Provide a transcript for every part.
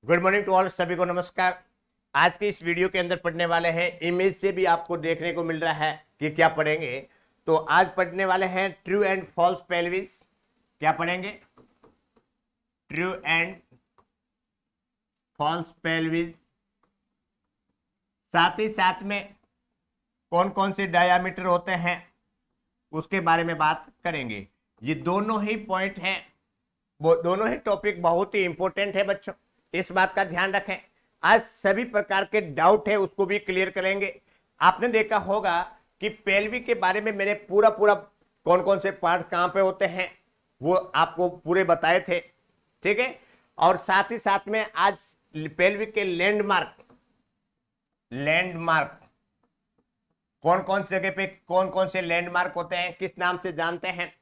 Good morning to all, सभी को नमस्कार। आज के इस वीडियो के अंदर पढ़ने वाले हैं, इमेज से भी आपको देखने को मिल रहा है कि क्या पढ़ेंगे। तो आज पढ़ने वाले हैं ट्रू एंड फॉल्स पेल्विस। क्या पढ़ेंगे? True and false pelvis. साथ ही साथ में कौन कौन से डायामीटर होते हैं उसके बारे में बात करेंगे। ये दोनों ही पॉइंट हैं, वो दोनों ही टॉपिक बहुत ही इंपॉर्टेंट है बच्चों, इस बात का ध्यान रखें। आज सभी प्रकार के डाउट है उसको भी क्लियर करेंगे। आपने देखा होगा कि पेल्वी के बारे में मैंने पूरा पूरा कौन कौन से पार्ट कहां पे होते हैं वो आपको पूरे बताए थे, ठीक है। और साथ ही साथ में आज पेल्वी के लैंडमार्क कौन कौन से जगह पे कौन कौन से लैंडमार्क होते हैं, किस नाम से जानते हैं।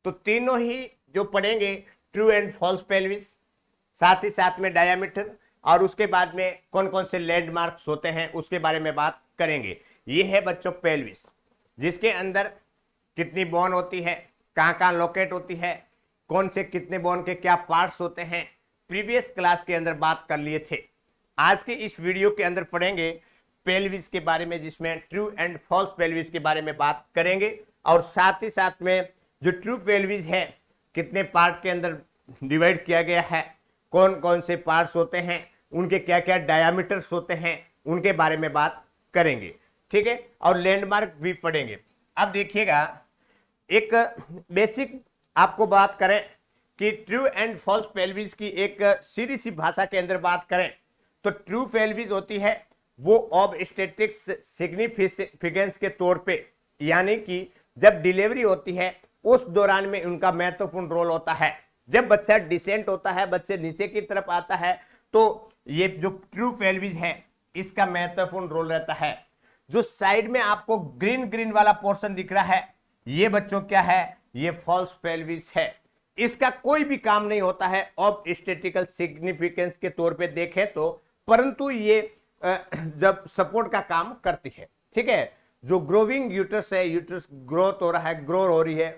तो तीनों ही जो पढ़ेंगे, ट्रू एंड फॉल्स पेल्विस, साथ ही साथ में डायामीटर, और उसके बाद में कौन कौन से लैंडमार्क्स होते हैं उसके बारे में बात करेंगे। ये है बच्चों पेल्विस, जिसके अंदर कितनी बोन होती है, कहाँ कहाँ लोकेट होती है, कौन से कितने बोन के क्या पार्ट्स होते हैं, प्रीवियस क्लास के अंदर बात कर लिए थे। आज के इस वीडियो के अंदर पढ़ेंगे पेल्विस के बारे में, जिसमें ट्रू एंड फॉल्स पेल्विस के बारे में बात करेंगे। और साथ ही साथ में जो ट्रू पेल्विस है कितने पार्ट के अंदर डिवाइड किया गया है, कौन कौन से पार्ट्स होते हैं, उनके क्या क्या डायामीटर्स होते हैं, उनके बारे में बात करेंगे, ठीक है। और लैंडमार्क भी पढ़ेंगे। अब देखिएगा, एक बेसिक आपको बात करें कि ट्रू एंड फॉल्स पेल्विस की एक सीधी सी भाषा के अंदर बात करें तो ट्रू पेल्विस होती है वो ऑब्स्टेट्रिक सिग्निफिकेंस के तौर पे, यानी कि जब डिलीवरी होती है उस दौरान में उनका महत्वपूर्ण रोल होता है। जब बच्चा डिसेंट होता है, बच्चे नीचे की तरफ आता है, तो ये जो ट्रू पेल्विस है इसका महत्वपूर्ण रोल रहता है। जो साइड में आपको ग्रीन ग्रीन वाला पोर्शन दिख रहा है, ये बच्चों क्या है? ये फॉल्स पेल्विस है। इसका कोई भी काम नहीं होता है ऑब्स्टेटिकल सिग्निफिकेंस के तौर पे देखें तो, परंतु ये जब सपोर्ट का काम करती है, ठीक है। जो ग्रोविंग यूट्रस है, यूट्रस ग्रोथ हो रहा है, ग्रो हो रही है,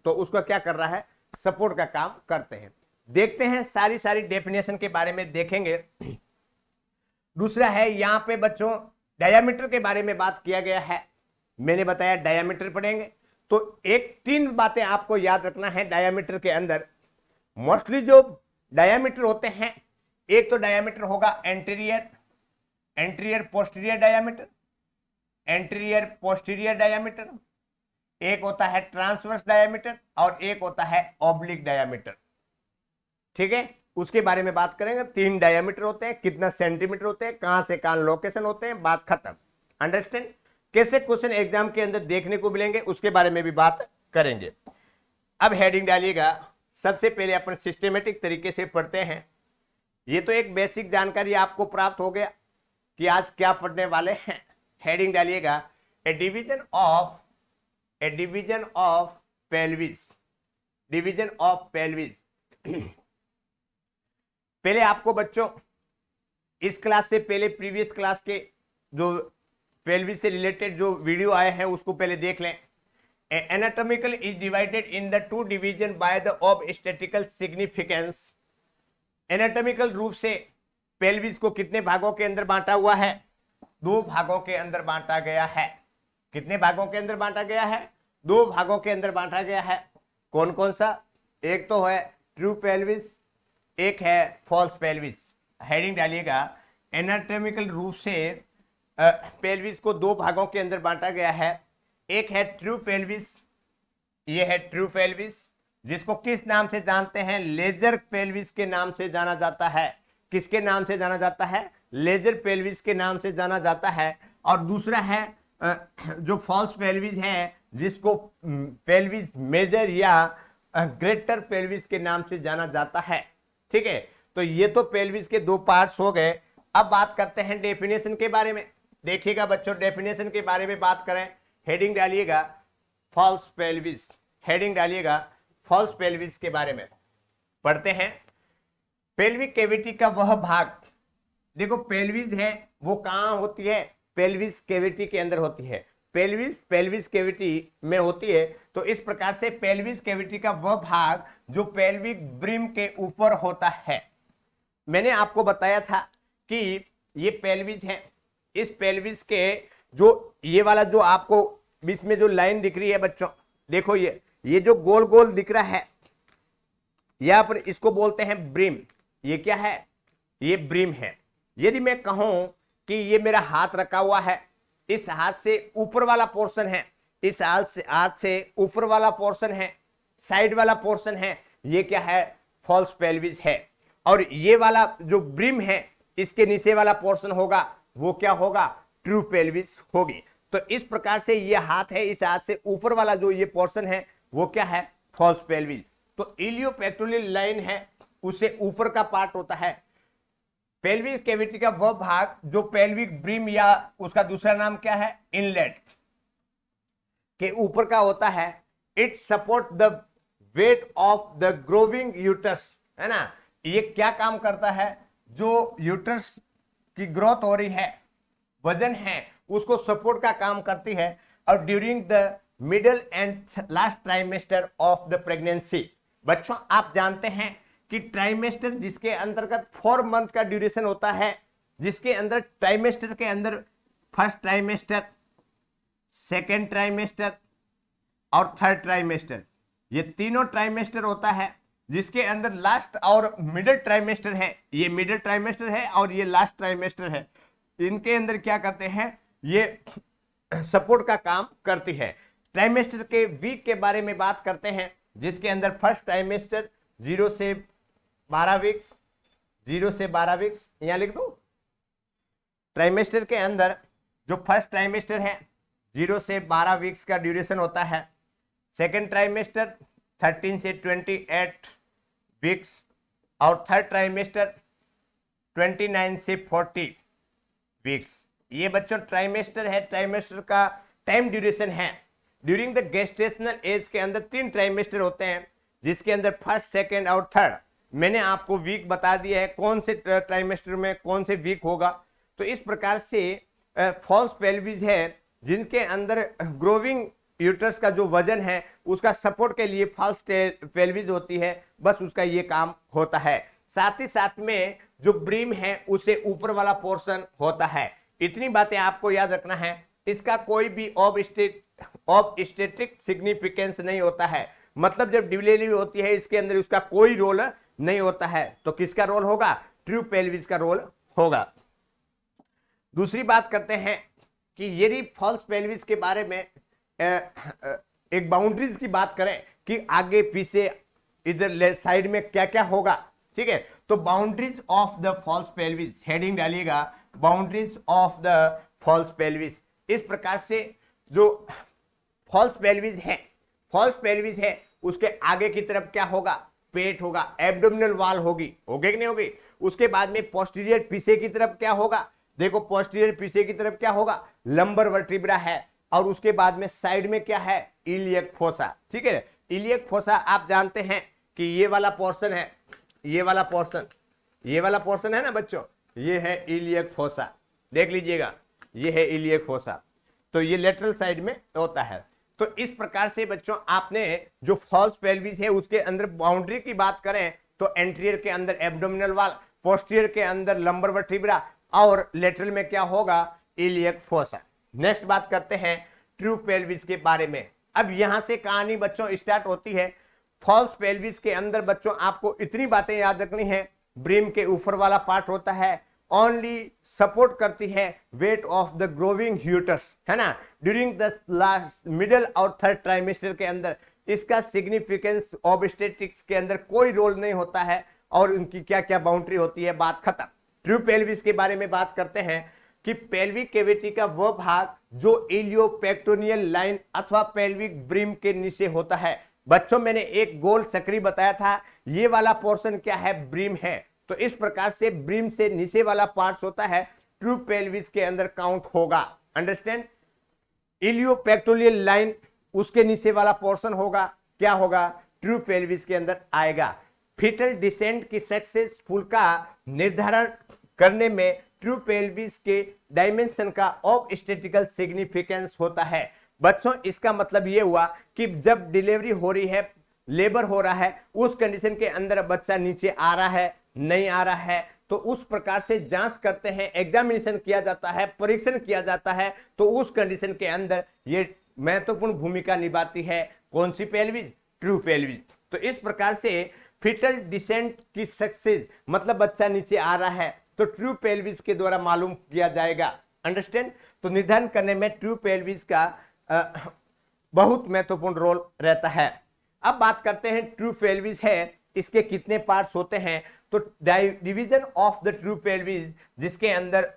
तो उसका क्या कर रहा है? सपोर्ट का काम करते हैं। देखते हैं सारी सारी डेफिनेशन के बारे में देखेंगे। दूसरा है यहां पे बच्चों डायामीटर के बारे में बात किया गया है। मैंने बताया डायामीटर पढ़ेंगे, तो एक तीन बातें आपको याद रखना है डायामीटर के अंदर। मोस्टली जो डायामीटर होते हैं, एक तो डायामीटर होगा anterior posterior diameter, anterior posterior diameter, एक होता है ट्रांसवर्स डायामीटर, और एक होता है ऑब्लिक डायामीटर, ठीक है। उसके बारे में बात करेंगे। तीन डायामीटर होते हैं, कितना सेंटीमीटर होते हैं, कहां से कहां लोकेशन होते हैं, बात खत्म। अंडरस्टैंड? कैसे क्वेश्चन एग्जाम के अंदर देखने को मिलेंगे उसके बारे में भी बात करेंगे। अब हेडिंग डालिएगा। सबसे पहले अपन सिस्टमेटिक तरीके से पढ़ते हैं। ये तो एक बेसिक जानकारी आपको प्राप्त हो गया कि आज क्या पढ़ने वाले हैं। हेडिंग डालिएगा, A division of pelvis. Division of pelvis. पहले आपको बच्चों इस क्लास से पहले प्रीवियस क्लास के जो पेल्विस से रिलेटेड जो वीडियो आए हैं उसको पहले देख लें। Anatomical is divided in the two division by the obstetrical significance. Anatomical रूप से पेल्विस को कितने भागों के अंदर बांटा हुआ है? दो भागों के अंदर बांटा गया है। कितने भागों के अंदर बांटा गया है? दो भागों के अंदर बांटा गया है। कौन कौन सा? एक तो है ट्रू पेल्विस, एक है फॉल्स पेल्विस। हेडिंग डालिएगा, एनाटॉमिकल रूप से पेल्विस को दो भागों के अंदर बांटा गया है। एक है ट्रू पेल्विस, ये है ट्रू पेल्विस, जिसको किस नाम से जानते हैं? लेजर पेल्विस के नाम से जाना जाता है। किसके नाम से जाना जाता है? लेजर पेल्विस के नाम से जाना जाता है। और दूसरा है जो फॉल्स पेल्विस है, जिसको पेल्विस मेजर या ग्रेटर पेल्विस के नाम से जाना जाता है, ठीक है। तो ये तो पेल्विस के दो पार्ट्स हो गए। अब बात करते हैं डेफिनेशन के बारे में। देखिएगा बच्चों, डेफिनेशन के बारे में बात करें। हेडिंग डालिएगा फॉल्स पेल्विस। हेडिंग डालिएगा फॉल्स पेल्विस के बारे में पढ़ते हैं। पेल्विक कैविटी का वह भाग, देखो पेल्विस है वो कहां होती है? पेल्विस कैविटी के अंदर होती है। पेल्विस कैविटी में होती है। तो इस प्रकार से पेल्विस कैविटी का वह भाग जो पेल्विक ब्रिम के ऊपर होता है, मैंने आपको बताया था कि ये पेल्विस है, इस पेल्विस के जो ये वाला जो आपको बीच में जो लाइन दिख रही है बच्चों, देखो ये जो गोल गोल दिख रहा है यहां पर, इसको बोलते हैं ब्रिम। ये क्या है? ये ब्रिम है। यदि मैं कहूं कि ये मेरा हाथ रखा हुआ है, इस हाथ से ऊपर वाला पोर्शन है, इस हाथ से ऊपर वाला पोर्शन है, साइड वाला पोर्शन है, ये क्या है? फॉल्स पेल्विस है। और ये वाला जो ब्रिम है, इसके नीचे वाला पोर्शन होगा, वो क्या होगा? ट्रू पेल्विस होगी। तो इस प्रकार से ये हाथ है, इस हाथ से ऊपर वाला जो ये पोर्शन है वो क्या है? False pelvis. तो इलियोपेक्टोरियल लाइन है, उससे ऊपर का पार्ट होता है। पेल्विक कैविटी का वह भाग जो पेल्विक ब्रिम या उसका दूसरा नाम क्या है? इनलेट के ऊपर का होता है। It support the weight of the growing uterus, है ना। ये क्या काम करता है? जो यूटर्स की ग्रोथ हो रही है, वजन है, उसको सपोर्ट का काम करती है। और during the middle and last trimester of the pregnancy, बच्चों आप जानते हैं कि ट्राइमेस्टर जिसके अंतर्गत 4 मंथ का ड्यूरेशन होता है, जिसके अंदर ट्राइमेस्टर के अंदर फर्स्ट ट्राइमेस्टर, सेकेंड ट्राइमेस्टर और थर्ड ट्राइमेस्टर, ये तीनों ट्राइमेस्टर होता है, जिसके अंदर लास्ट और मिडिल ट्राइमेस्टर है। ये मिडिल ट्राइमेस्टर है और ये लास्ट ट्राइमेस्टर है। इनके अंदर क्या करते हैं? ये सपोर्ट का काम करती है। ट्राइमेस्टर के वीक के बारे में बात करते हैं, जिसके अंदर फर्स्ट ट्राइमेस्टर 0 से 12 वीक्स, 0 से 12 वीक्स यहां लिख दो। ट्राइमेस्टर के अंदर जो फर्स्ट ट्राइमेस्टर है 0 से 12 वीक्स का ड्यूरेशन होता है। सेकेंड ट्राइमेस्टर 13 से 28 वीक्स और थर्ड ट्राइमेस्टर 29 से 40 वीक्स। ये बच्चों ट्राइमेस्टर है, ट्राइमेस्टर का टाइम ड्यूरेशन है। ड्यूरिंग द गेस्टेशनल एज के अंदर 3 ट्राइमेस्टर होते हैं, जिसके अंदर फर्स्ट, सेकेंड और थर्ड। मैंने आपको वीक बता दिया है, कौन से ट्राइमेस्टर में कौन से वीक होगा। तो इस प्रकार से फॉल्स पेल्विस है, जिनके अंदर ग्रोविंग यूट्रस का जो वजन है उसका सपोर्ट के लिए फॉल्स पेल्विस होती है, बस उसका ये काम होता है। साथ ही साथ में जो ब्रिम है उससे ऊपर वाला पोर्शन होता है। इतनी बातें आपको याद रखना है। इसका कोई भी ऑब्स्टेट्रिक सिग्निफिकेंस नहीं होता है, मतलब जब डिलीवरी होती है इसके अंदर उसका कोई रोल नहीं होता है। तो किसका रोल होगा? ट्रू पेल्विस का रोल होगा। दूसरी बात करते हैं कि यदि फॉल्स पेल्विस के बारे में एक बाउंड्रीज की बात करें कि आगे पीछे इधर साइड में क्या क्या होगा, ठीक है। तो boundaries of the false pelvis, heading डालिएगा, boundaries of the false pelvis. इस प्रकार से जो फॉल्स पेल्विस है, फॉल्स पेल्विस है उसके आगे की तरफ क्या होगा? पेट होगा, एब्डोमिनल वॉल होगी, होगी कि नहीं होगी। उसके बाद में पोस्टीरियर पीछे की तरफ क्या होगा? देखो पोस्टीरियर पीछे की तरफ क्या होगा? लंबर वर्टिब्रा है। और उसके बाद में साइड में क्या है? इलियक फोसा, ठीक है। इलियक फोसा आप जानते हैं कि ये वाला पोर्शन है, ये वाला पोर्शन, ये वाला पोर्शन है ना बच्चों, ये है इलियक फोसा। देख लीजिएगा, ये है इलियक फोसा। तो ये लेटरल साइड में होता है। तो इस प्रकार से बच्चों आपने जो फॉल्स पेल्विस है उसके अंदर बाउंड्री की बात करें तो एंटीरियर के अंदर एब्डोमिनल वॉल, पोस्टीरियर के अंदर लंबर वर्टिब्रा और लेटरल में क्या होगा? Iliac fossa. नेक्स्ट बात करते हैं ट्रू पेल्विस के बारे में। अब यहां से कहानी बच्चों स्टार्ट होती है। फॉल्स पेल्विस के अंदर बच्चों आपको इतनी बातें याद रखनी है। ब्रिम के ऊपर वाला पार्ट होता है, ओनली सपोर्ट करती है wait of the growing uterus, है ना। ड्यूरिंग द लास्ट, मिडिल और थर्ड ट्राइमेस्टर के अंदर इसका सिग्निफिकेंस ऑब्स्टेट्रिक्स के अंदर कोई रोल नहीं होता है। और उनकी क्या क्या बाउंड्री होती है, बात खत्म। ट्रू पेल्विस के बारे में बात करते हैं कि पेल्विक कैविटी का वह भाग जो इलियोपेक्टोनियल लाइन अथवा पेल्विक ब्रिम के नीचे होता है। बच्चों मैंने एक गोल सक्रिय बताया था, ये वाला पोर्शन क्या है? ब्रिम है। तो इस प्रकार से ब्रिम से नीचे वाला पार्ट होता है, ट्रू पेल्विस के अंदर काउंट होगा। अंडरस्टैंड? इलियोपेक्टोरियल लाइन उसके नीचे वाला पोर्शन होगा, क्या होगा? ट्रू पेल्विस के अंदर आएगा। फीटल डिसेंट की सक्सेसफुल का निर्धारण करने में ट्रू पेल्विस के डायमेंशन का ऑब्स्टेटिकल सिग्निफिकेंस होता है। बच्चों इसका मतलब ये हुआ कि जब डिलीवरी हो रही है, लेबर हो रहा है, उस कंडीशन के अंदर बच्चा नीचे आ रहा है, नहीं आ रहा है, तो उस प्रकार से जांच करते हैं, एग्जामिनेशन किया जाता है, परीक्षण किया जाता है, तो उस कंडीशन के अंदर ये महत्वपूर्ण भूमिका निभाती है कौन सी पेल्विस, ट्रू पेल्विस। तो इस प्रकार से फिटल डिसेंट की सक्सेस मतलब बच्चा नीचे आ रहा है तो ट्रू पेल्विस के द्वारा मालूम किया जाएगा। अंडरस्टैंड। तो निर्धारण करने में ट्रू पेल्विस का बहुत महत्वपूर्ण रोल रहता है। अब बात करते हैं ट्रू पेल्विस है, इसके कितने पार्ट्स होते हैं। तो division of the true pelvis जिसके अंदर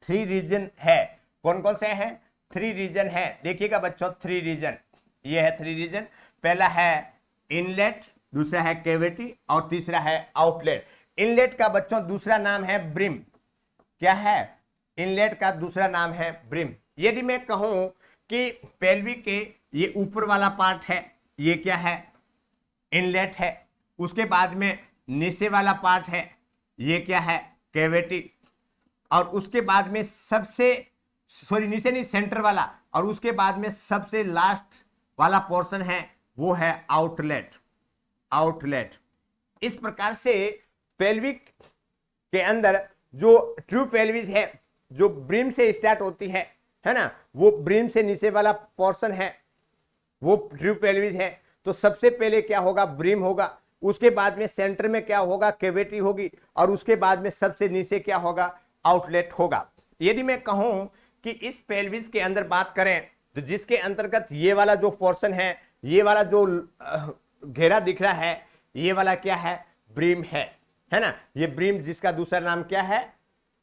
3 रीजन है। कौन कौन से हैं? 3 रीजन है। देखिएगा बच्चों 3 रीजन, ये है 3 रीजन। पहला है इनलेट, दूसरा है कैविटी और तीसरा है आउटलेट। इनलेट का बच्चों दूसरा नाम है ब्रिम। क्या है? इनलेट का दूसरा नाम है ब्रिम। यदि मैं कहूं कि पेल्विक के ये ऊपर वाला पार्ट है, ये क्या है? इनलेट है। उसके बाद में नीचे वाला पार्ट है, ये क्या है? कैविटी। और उसके बाद में नीचे नहीं, सेंटर वाला, और उसके बाद में सबसे लास्ट वाला पोर्शन है वो है आउटलेट। आउटलेट। इस प्रकार से पेल्विक के अंदर जो ट्रू पेल्विस है, जो ब्रिम से स्टार्ट होती है ना, वो ब्रिम से नीचे वाला पोर्शन है वो ट्रू पेल्विस है। तो सबसे पहले क्या होगा? ब्रिम होगा। उसके बाद में सेंटर में क्या होगा? कैविटी होगी। और उसके बाद में सबसे नीचे क्या होगा? आउटलेट होगा। यदि मैं कहूं कि इस पेल्विस के अंदर बात करें तो जिसके अंतर्गत ये वाला जो पोर्शन है, ये वाला जो घेरा दिख रहा है, ये वाला क्या है? ब्रिम है ना। ये ब्रिम जिसका दूसरा नाम क्या है?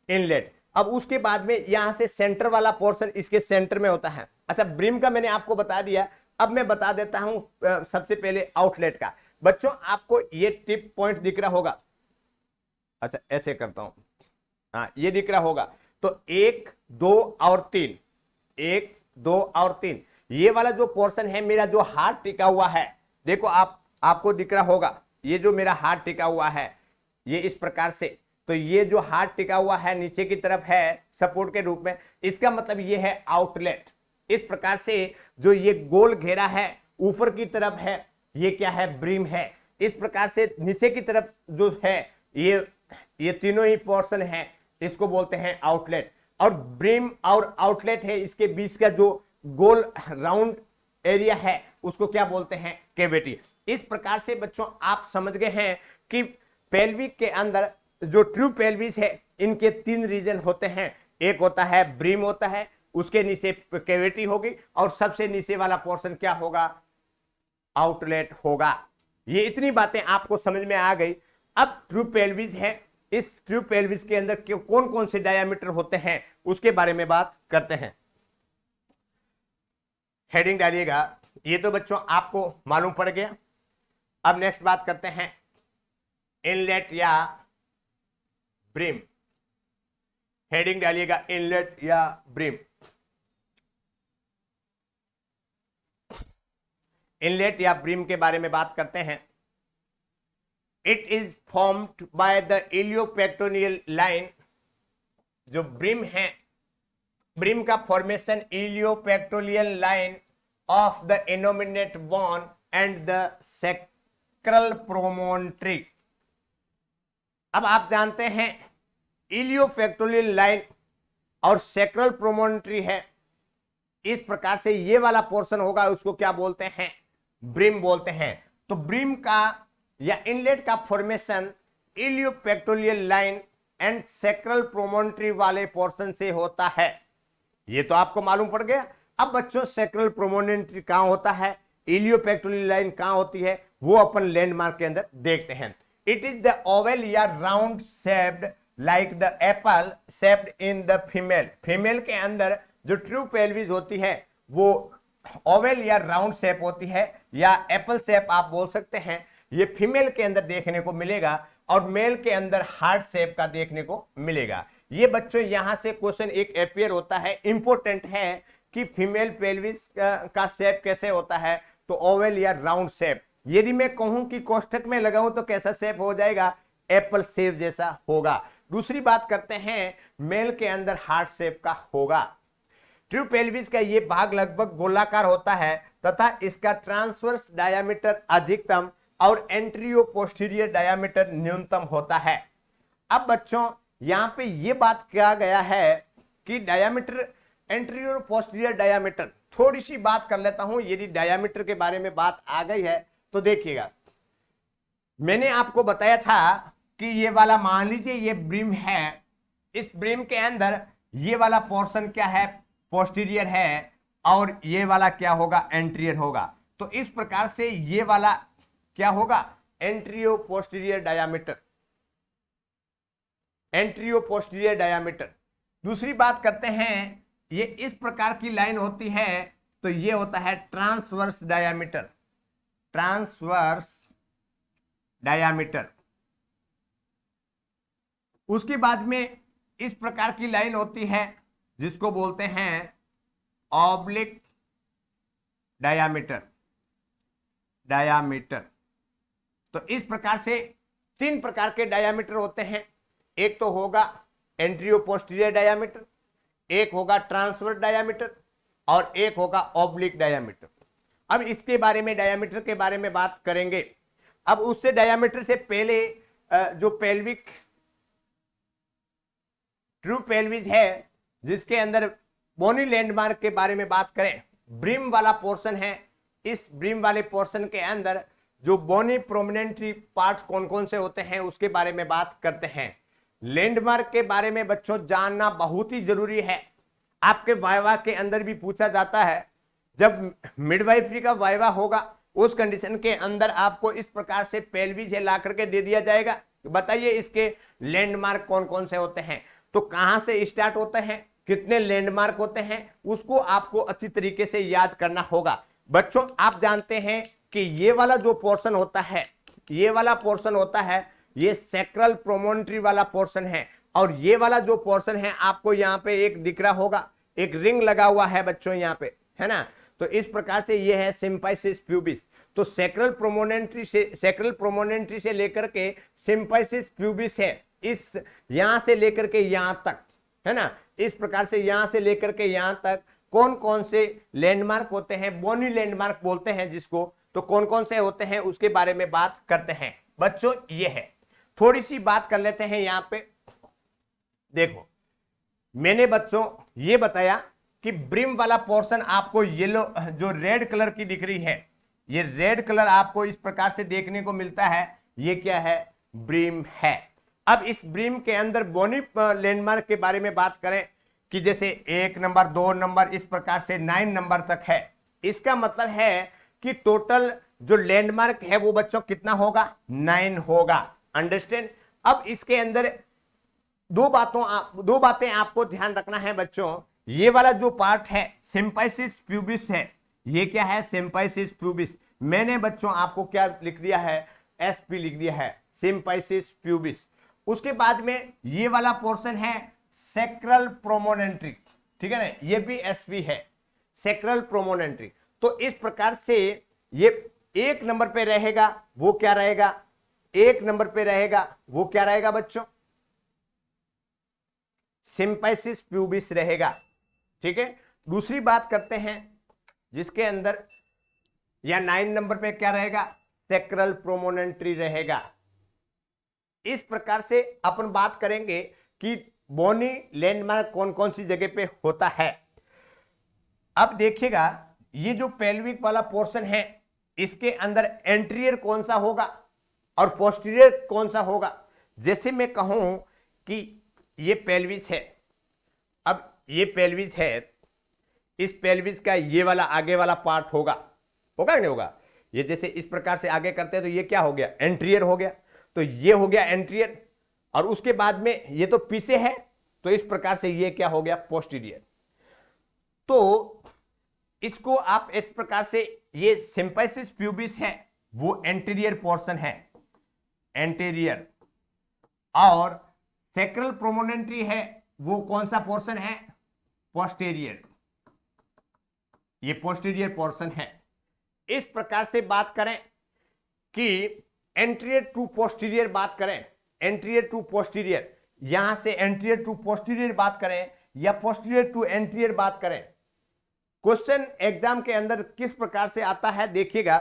इनलेट। अब उसके बाद में यहां से सेंटर वाला पोर्शन इसके सेंटर में होता है। अच्छा, ब्रिम का मैंने आपको बता दिया। अब मैं बता देता हूं सबसे पहले आउटलेट का। बच्चों आपको ये टिप पॉइंट दिख रहा होगा। अच्छा ऐसे करता हूं, हाँ ये दिख रहा होगा। तो 1 2 और 3, 1 2 और 3, ये वाला जो पोर्शन है मेरा जो हाथ टिका हुआ है, देखो आपको दिख रहा होगा। ये जो मेरा हाथ टिका हुआ है ये इस प्रकार से, तो ये जो हाथ टिका हुआ है नीचे की तरफ है सपोर्ट के रूप में, इसका मतलब ये है आउटलेट। इस प्रकार से जो ये गोल घेरा है ऊपर की तरफ है, ये क्या है? ब्रिम है। इस प्रकार से नीचे की तरफ जो है ये तीनों ही पोर्शन है, इसको बोलते हैं आउटलेट। और ब्रिम और आउटलेट है, इसके बीच का जो गोल राउंड एरिया है उसको क्या बोलते हैं? कैविटी। इस प्रकार से बच्चों आप समझ गए हैं कि पेल्विक के अंदर जो ट्रू पेल्विस है इनके 3 रीजन होते हैं। एक होता है ब्रिम होता है, उसके नीचे कैविटी होगी और सबसे नीचे वाला पोर्शन क्या होगा? आउटलेट होगा। ये इतनी बातें आपको समझ में आ गई। अब ट्रू पेल्विस है, इस ट्रू पेल्विस के अंदर कौन कौन से डायामीटर होते हैं उसके बारे में बात करते हैं। हेडिंग डालिएगा। ये तो बच्चों आपको मालूम पड़ गया। अब नेक्स्ट बात करते हैं इनलेट या ब्रिम। हेडिंग डालिएगा इनलेट या ब्रिम। इनलेट या ब्रिम के बारे में बात करते हैं। It is formed by the iliopectineal line. जो ब्रिम है, ब्रिम का formation iliopectineal line of the innominate bone and the sacral promontory. अब आप जानते हैं इलियोपेक्टोनियल लाइन और सैक्रल प्रोमोन्ट्री है। इस प्रकार से ये वाला पोर्शन होगा, उसको क्या बोलते हैं? ब्रिम बोलते हैं। तो ब्रिम का या इनलेट का formation iliopectineal line and sacral promontory वाले पोर्शन से होता है। ये तो आपको मालूम पड़ गया। अब बच्चों सैक्रल प्रोमोन्ट्री कहां होता है, इलियोपेक्टोनियल लाइन कहां होती है, वो अपन लैंडमार्क के अंदर देखते हैं। इट इज द ओवल या round shaped like the Apple shaped in the female. Female के अंदर जो ट्रू पेल्विस होती है वो ओवल या राउंड शेप होती है, या एप्पल शेप आप बोल सकते हैं। ये फीमेल के अंदर देखने को मिलेगा और मेल के अंदर हार्ट शेप का देखने को मिलेगा। ये बच्चों यहां से क्वेश्चन एक अपियर होता है, इंपॉर्टेंट है कि फीमेल पेल्विस का शेप कैसे होता है, तो ओवल या राउंड शेप। यदि मैं कहूं कि कोष्ठक में लगाऊं तो कैसा शेप हो जाएगा? एप्पल शेप जैसा होगा। दूसरी बात करते हैं, मेल के अंदर हार्ट शेप का होगा। ट्रू पेल्विस का ये भाग लगभग गोलाकार होता है तथा इसका ट्रांसवर्स डायामीटर अधिकतम और एंट्रियो पोस्टीरियर डायामीटर न्यूनतम होता है। अब बच्चों यहां पे ये बात किया गया है कि डायामीटर, एंटीरियर और पोस्टीरियर डायामीटर, थोड़ी सी बात कर लेता हूं। यदि डायामीटर के बारे में बात आ गई है तो देखिएगा, मैंने आपको बताया था कि ये वाला मान लीजिए ये ब्रिम है, इस ब्रिम के अंदर ये वाला पोर्शन क्या है, पोस्टीरियर है, और ये वाला क्या होगा, एंटीरियर होगा। तो इस प्रकार से ये वाला क्या होगा, एंटीरियो posterior diameter, antero posterior diameter. दूसरी बात करते हैं, ये इस प्रकार की लाइन होती है तो ये होता है ट्रांसवर्स डायामीटर, ट्रांसवर्स डायामीटर। उसके बाद में इस प्रकार की लाइन होती है जिसको बोलते हैं ऑब्लिक डायामीटर, डायामीटर। तो इस प्रकार से 3 प्रकार के डायामीटर होते हैं। एक तो होगा एंटीरियो पोस्टीरियर डायामीटर, एक होगा ट्रांसवर्स डायामीटर, और एक होगा ऑब्लिक डायामीटर। अब इसके बारे में, डायामीटर के बारे में बात करेंगे। अब उससे डायामीटर से पहले जो पेल्विक, ट्रू पेल्विस है, जिसके अंदर बोनी लैंडमार्क के बारे में बात करें, ब्रिम वाला पोर्शन है, इस ब्रिम वाले पोर्शन के अंदर जो बोनी प्रोमिनेंटरी पार्ट कौन कौन से होते हैं उसके बारे में बात करते हैं। लैंडमार्क के बारे में बच्चों जानना बहुत ही जरूरी है। आपके वाइवा के अंदर भी पूछा जाता है, जब मिडवाइफरी का वाइवा होगा उस कंडीशन के अंदर आपको इस प्रकार से पेल्विस ला करके दे दिया जाएगा, बताइए इसके लैंडमार्क कौन कौन से होते हैं। तो कहां से स्टार्ट होते हैं, कितने लैंडमार्क होते हैं, उसको आपको अच्छी तरीके से याद करना होगा। बच्चों आप जानते हैं कि ये वाला जो पोर्शन होता है, ये वाला पोर्शन होता है, ये सैक्रल प्रोमोनेंट्री वाला पोर्शन है, और ये वाला जो पोर्शन है आपको यहाँ पे एक दिख रहा होगा, एक रिंग लगा हुआ है बच्चों यहाँ पे, है ना। तो इस प्रकार से ये है सिम्पाइसिस प्यूबिस। तो सैक्रल प्रोमोनेंट्री से लेकर के सिम्पाइसिस प्यूबिस है, इस यहां से लेकर के यहां तक, है ना। इस प्रकार से यहां से लेकर के यहां तक कौन कौन से लैंडमार्क होते हैं, बोनी लैंडमार्क बोलते हैं जिसको, तो कौन कौन से होते हैं उसके बारे में बात करते हैं बच्चों। ये है, थोड़ी सी बात कर लेते हैं यहां पे। देखो मैंने बच्चों ये बताया कि ब्रिम वाला पोर्शन आपको येलो, जो रेड कलर की दिख रही है, ये रेड कलर आपको इस प्रकार से देखने को मिलता है, ये क्या है, ब्रिम है। अब इस ब्रिम के अंदर बोनी लैंडमार्क के बारे में बात करें कि जैसे 1 नंबर 2 नंबर इस प्रकार से 9 नंबर तक है, इसका मतलब है कि टोटल जो लैंडमार्क है वो बच्चों कितना होगा, 9 होगा। अंडरस्टैंड। अब इसके अंदर दो बातें आपको ध्यान रखना है बच्चों। ये वाला जो पार्ट है सिम्पाइसिस प्यूबिस है, ये क्या है, सिम्पाइसिस प्यूबिस। मैंने बच्चों आपको क्या लिख दिया है, एसपी लिख दिया है, सिम्पाइसिस प्यूबिस। उसके बाद में ये वाला पोर्शन है सैक्रल प्रोमोनेंट्री, ठीक है ना, ये भी एसपी है, सैक्रल प्रोमोनेंट्री। तो इस प्रकार से ये 1 नंबर पे रहेगा, वो क्या रहेगा, 1 नंबर पे रहेगा, वो क्या रहेगा बच्चों, सिम्पाइसिस प्यूबिस रहेगा, ठीक है। दूसरी बात करते हैं जिसके अंदर या 9 नंबर पे क्या रहेगा, सैक्रल प्रोमोनेंट्री रहेगा। इस प्रकार से अपन बात करेंगे कि बोनी लैंडमार्क कौन कौन सी जगह पे होता है। अब देखिएगा ये जो पेल्विक वाला पोर्शन है, इसके अंदर एंटीरियर कौन सा होगा और पोस्टीरियर कौन सा होगा। जैसे मैं कहूं कि ये पेल्विस है, अब ये पेल्विस है, इस पेल्विस का ये वाला आगे वाला पार्ट होगा कि नहीं होगा। ये जैसे इस प्रकार से आगे करते हैं तो ये क्या हो गया, एंटीरियर हो गया। तो ये हो गया एंटीरियर, और उसके बाद में ये तो पीछे है, तो इस प्रकार से ये क्या हो गया, पोस्टीरियर। तो इसको आप इस प्रकार से, ये सिम्पाइसिस प्यूबिस है वो एंटीरियर पोर्शन है, एंटीरियर, और सैक्रल प्रोमोनेंट्री है वो कौन सा पोर्शन है, पोस्टीरियर, ये पोस्टीरियर पोर्शन है। इस प्रकार से बात करें कि एंटीरियर टू पोस्टीरियर बात करें, एंटीरियर टू पोस्टीरियर, यहां से एंटीरियर टू पोस्टीरियर बात करें या पोस्टीरियर टू एंटीरियर बात करें, क्वेश्चन एग्जाम के अंदर किस प्रकार से आता है देखिएगा।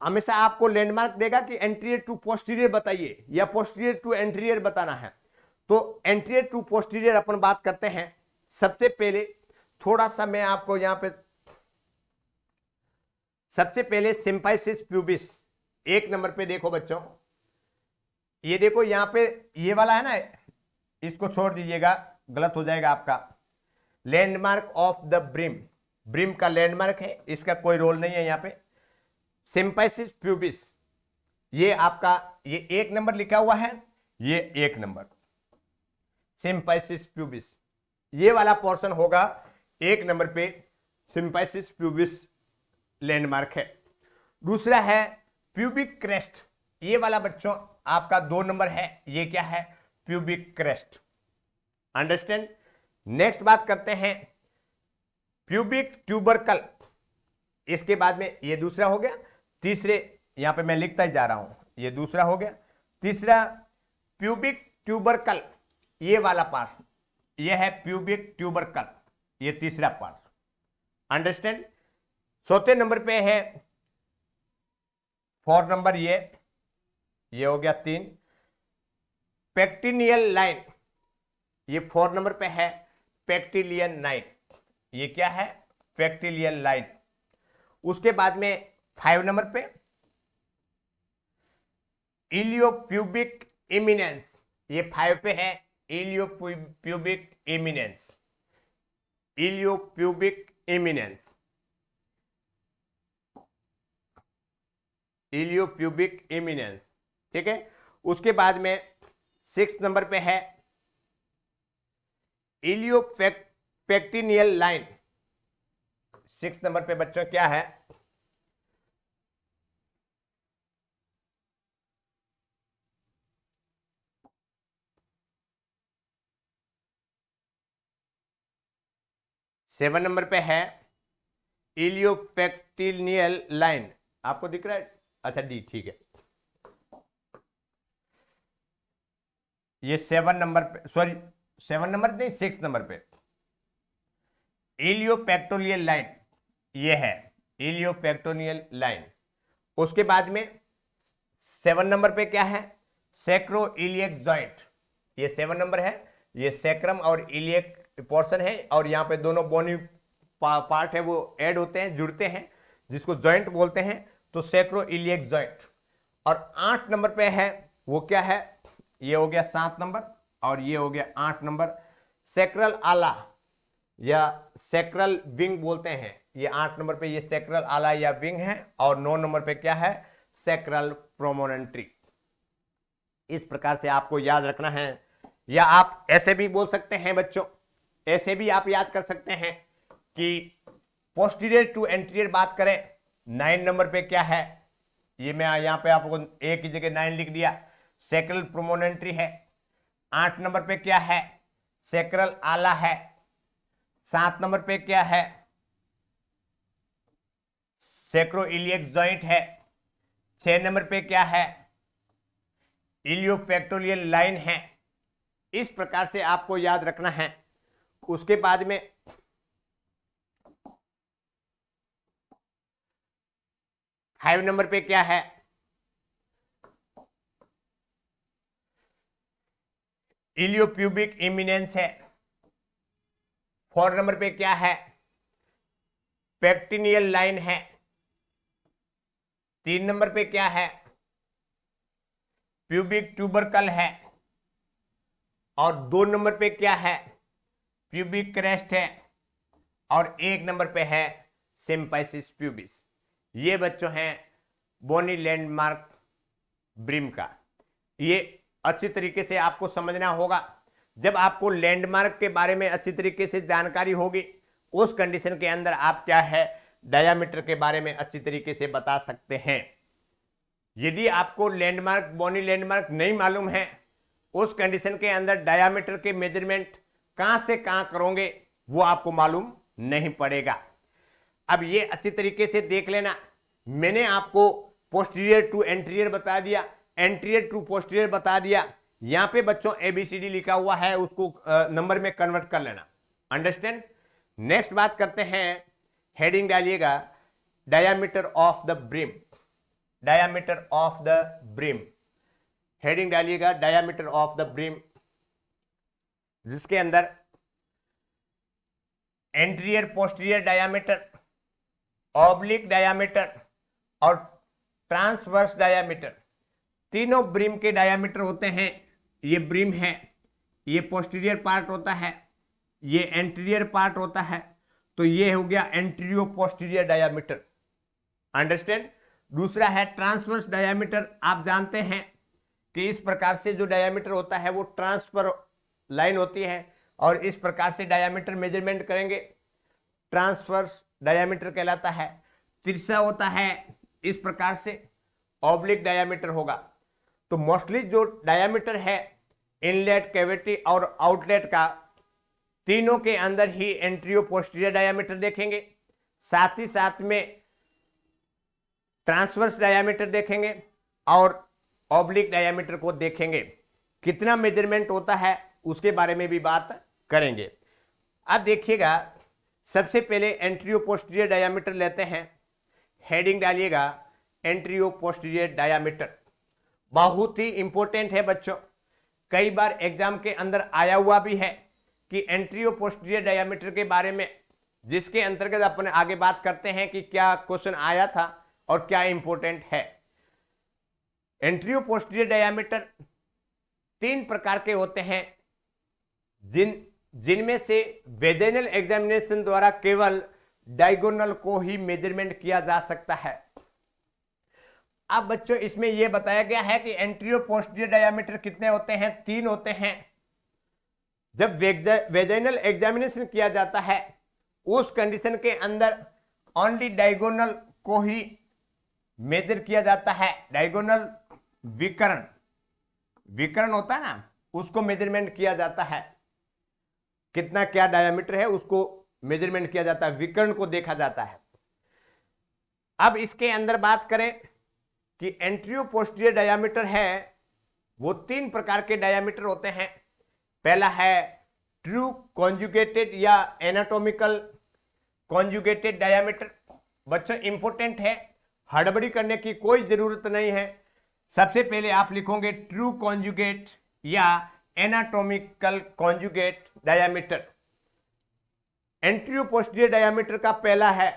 हमेशा आपको लैंडमार्क देगा कि एंटीरियर टू पोस्टीरियर बताइए या पोस्टीरियर टू एंटीरियर बताना है। तो एंटीरियर टू पोस्टीरियर अपन बात करते हैं। सबसे पहले थोड़ा सा मैं आपको यहां पे, सबसे पहले सिंपाइसिस प्यूबिस 1 नंबर पे देखो बच्चों, ये देखो यहां पे ये वाला है ना, इसको छोड़ दीजिएगा, गलत हो जाएगा आपका। Landmark of the brim, brim का लैंडमार्क है, इसका कोई रोल नहीं है यहां पे। सिंपाइसिस प्यूबिस ये आपका, ये 1 नंबर लिखा हुआ है, ये 1 नंबर। सिंपाइसिस प्यूबिस ये वाला पोर्शन होगा 1 नंबर पे, सिंपाइसिस प्यूबिस लैंडमार्क है। दूसरा है प्यूबिक क्रेस्ट, ये वाला बच्चों आपका 2 नंबर है, ये क्या है, प्यूबिक क्रेस्ट। अंडरस्टैंड। नेक्स्ट बात करते हैं प्यूबिक ट्यूबरकल, इसके बाद में ये दूसरा हो गया। तीसरे यहां पे मैं लिखता ही जा रहा हूं, ये दूसरा हो गया। तीसरा प्यूबिक ट्यूबरकल, ये वाला पार्ट, ये है प्यूबिक ट्यूबरकल, ये तीसरा पार्ट। अंडरस्टैंड। चौथे नंबर पे है 4 नंबर, ये हो गया 3। पेक्टिनियल लाइन, ये 4 नंबर पे है, पेक्टिलियन लाइन, ये क्या है, पेक्टिलियन लाइन। उसके बाद में 5 नंबर पे इलियोप्यूबिक इमिनेंस, ये 5 पे है, इलियोप्यूबिक eminence, iliopubic eminence, iliopubic eminence, ठीक है। उसके बाद में 6 नंबर पे है इलियोपेक्टिनियल लाइन। 6 नंबर पे बच्चों क्या है, सेवन नंबर पे है इलियोपेक्टिनियल लाइन, आपको दिख रहा है, अच्छा डी, ठीक है। ये 7 नंबर पे, सॉरी 7 नंबर नहीं, 6 नंबर पे इलियोपेक्टोनियल लाइन, ये है इलियोपेक्टोनियल लाइन। उसके बाद में 7 नंबर पे क्या है, सैक्रो इलियक जॉइंट, ये 7 नंबर है, ये सैक्रम और इलियक पोर्शन है, और यहाँ पे दोनों बोनी पार्ट है वो ऐड होते हैं, जुड़ते हैं, जिसको जॉइंट बोलते हैं, तो सैक्रो इलियक जॉइंट। और 8 नंबर पे है वो क्या है, ये हो गया 7 नंबर, और ये हो गया 8 नंबर, सैक्रल आला या सैक्रल विंग बोलते हैं, ये 8 नंबर पे ये सैक्रल आला या विंग है। और 9 नंबर पे क्या है, सैक्रल प्रोमोनेंट्री। इस प्रकार से आपको याद रखना है, या आप ऐसे भी बोल सकते हैं बच्चों, ऐसे भी आप याद कर सकते हैं कि पोस्टीरियर टू एंटीरियर बात करें, 9 नंबर पे क्या है, ये मैं यहां पे आपको एक ही जगह 9 लिख दिया, सैक्रल प्रोमोनेंट्री है। 8 नंबर पे क्या है, सैक्रल आला है। 7 नंबर पे क्या है, सैक्रो इलियक जॉइंट है। 6 नंबर पे क्या है, इलियोपेक्टोनियल लाइन है। इस प्रकार से आपको याद रखना है। उसके बाद में फाइव नंबर पे क्या है, इलियोप्यूबिक इमिनेंस है। 4 नंबर पे क्या है, पेक्टिनियल लाइन है। 3 नंबर पे क्या है, प्यूबिक ट्यूबरकल है। और 2 नंबर पे क्या है, प्यूबिक क्रेस्ट है। और 1 नंबर पे है सिंपाइसिस प्यूबिस। ये बच्चों हैं बोनी लैंडमार्क ब्रिम का। ये अच्छी तरीके से आपको समझना होगा। जब आपको लैंडमार्क के बारे में अच्छी तरीके से जानकारी होगी, उस कंडीशन के अंदर आप क्या है, डायामीटर के बारे में अच्छी तरीके से बता सकते हैं। यदि आपको लैंडमार्क, बोनी लैंडमार्क नहीं मालूम है, उस कंडीशन के अंदर डायामीटर के मेजरमेंट कहां से कहां करोगे वो आपको मालूम नहीं पड़ेगा। अब ये अच्छी तरीके से देख लेना, मैंने आपको पोस्टीरियर टू एंटीरियर बता दिया, एंटीरियर टू पोस्टीरियर बता दिया। यहां पे बच्चों ABCD लिखा हुआ है, उसको नंबर में कन्वर्ट कर लेना। अंडरस्टैंड। नेक्स्ट बात करते हैं, हेडिंग डालिएगा diameter of the brim. Diameter of the brim. Heading डालिएगा डायामीटर ऑफ द ब्रिम, जिसके अंदर anterior posterior diameter, oblique diameter और ट्रांसवर्स डायामीटर, तीनों ब्रिम के डायामीटर होते हैं। ये ब्रिम है, ये पोस्टीरियर पार्ट होता है, ये एंटीरियर पार्ट होता है, तो ये हो गया एंटीरियो पोस्टीरियर डायामीटर। अंडरस्टैंड। दूसरा है ट्रांसवर्स डायामीटर। आप जानते हैं कि इस प्रकार से जो डायामीटर होता है वो ट्रांसफर लाइन होती है और इस प्रकार से डायामीटर मेजरमेंट करेंगे, ट्रांसवर्स डायामीटर कहलाता है। तीसरा होता है इस प्रकार से ऑब्लिक डायामीटर होगा। तो मोस्टली जो डायामीटर है इनलेट, कैविटी और आउटलेट का, तीनों के अंदर ही एंटीरियो पोस्टीरियर डायामीटर देखेंगे, साथ ही साथ में ट्रांसवर्स डायामीटर देखेंगे और ऑब्लिक डायामीटर को देखेंगे। कितना मेजरमेंट होता है उसके बारे में भी बात करेंगे। अब देखिएगा, सबसे पहले एंटीरियो पोस्टीरियर डायामीटर लेते हैं। हेडिंग डालिएगा एंटीरियो पोस्टीरियर डायामीटर। बहुत ही इंपॉर्टेंट है बच्चों, कई बार एग्जाम के अंदर आया हुआ भी है कि एंटीरियो पोस्टीरियर डायामीटर के बारे में, जिसके अंतर्गत अपन आगे बात करते हैं कि क्या क्वेश्चन आया था और क्या इंपॉर्टेंट है। एंटीरियो पोस्टीरियर डायामीटर तीन प्रकार के होते हैं, जिनमें से वेजिनल एग्जामिनेशन द्वारा केवल डायगोनल को ही मेजरमेंट किया जा सकता है। अब बच्चों इसमें यह बताया गया है कि एंटीरियो पोस्टीरियर डायामीटर कितने होते हैं, तीन होते हैं। जब वेजिनल एग्जामिनेशन किया जाता है उस कंडीशन के अंदर ओनली डायगोनल को ही मेजर किया जाता है। डायगोनल विकर्ण होता है ना, उसको मेजरमेंट किया जाता है। कितना क्या डायामीटर है उसको मेजरमेंट किया जाता है, विकर्ण को देखा जाता है। अब इसके अंदर बात करें कि एंटीरियो पोस्टीरियर डायामीटर है वो तीन प्रकार के डायामीटर होते हैं। पहला है ट्रू कॉन्जुगेटेड या एनाटॉमिकल कॉन्जुगेटेड डायामीटर। बच्चों इंपॉर्टेंट है, हड़बड़ी करने की कोई जरूरत नहीं है। सबसे पहले आप लिखोगे ट्रू कॉन्जुगेट या anatomical conjugate diameter. Antero posterior diameter का पहला है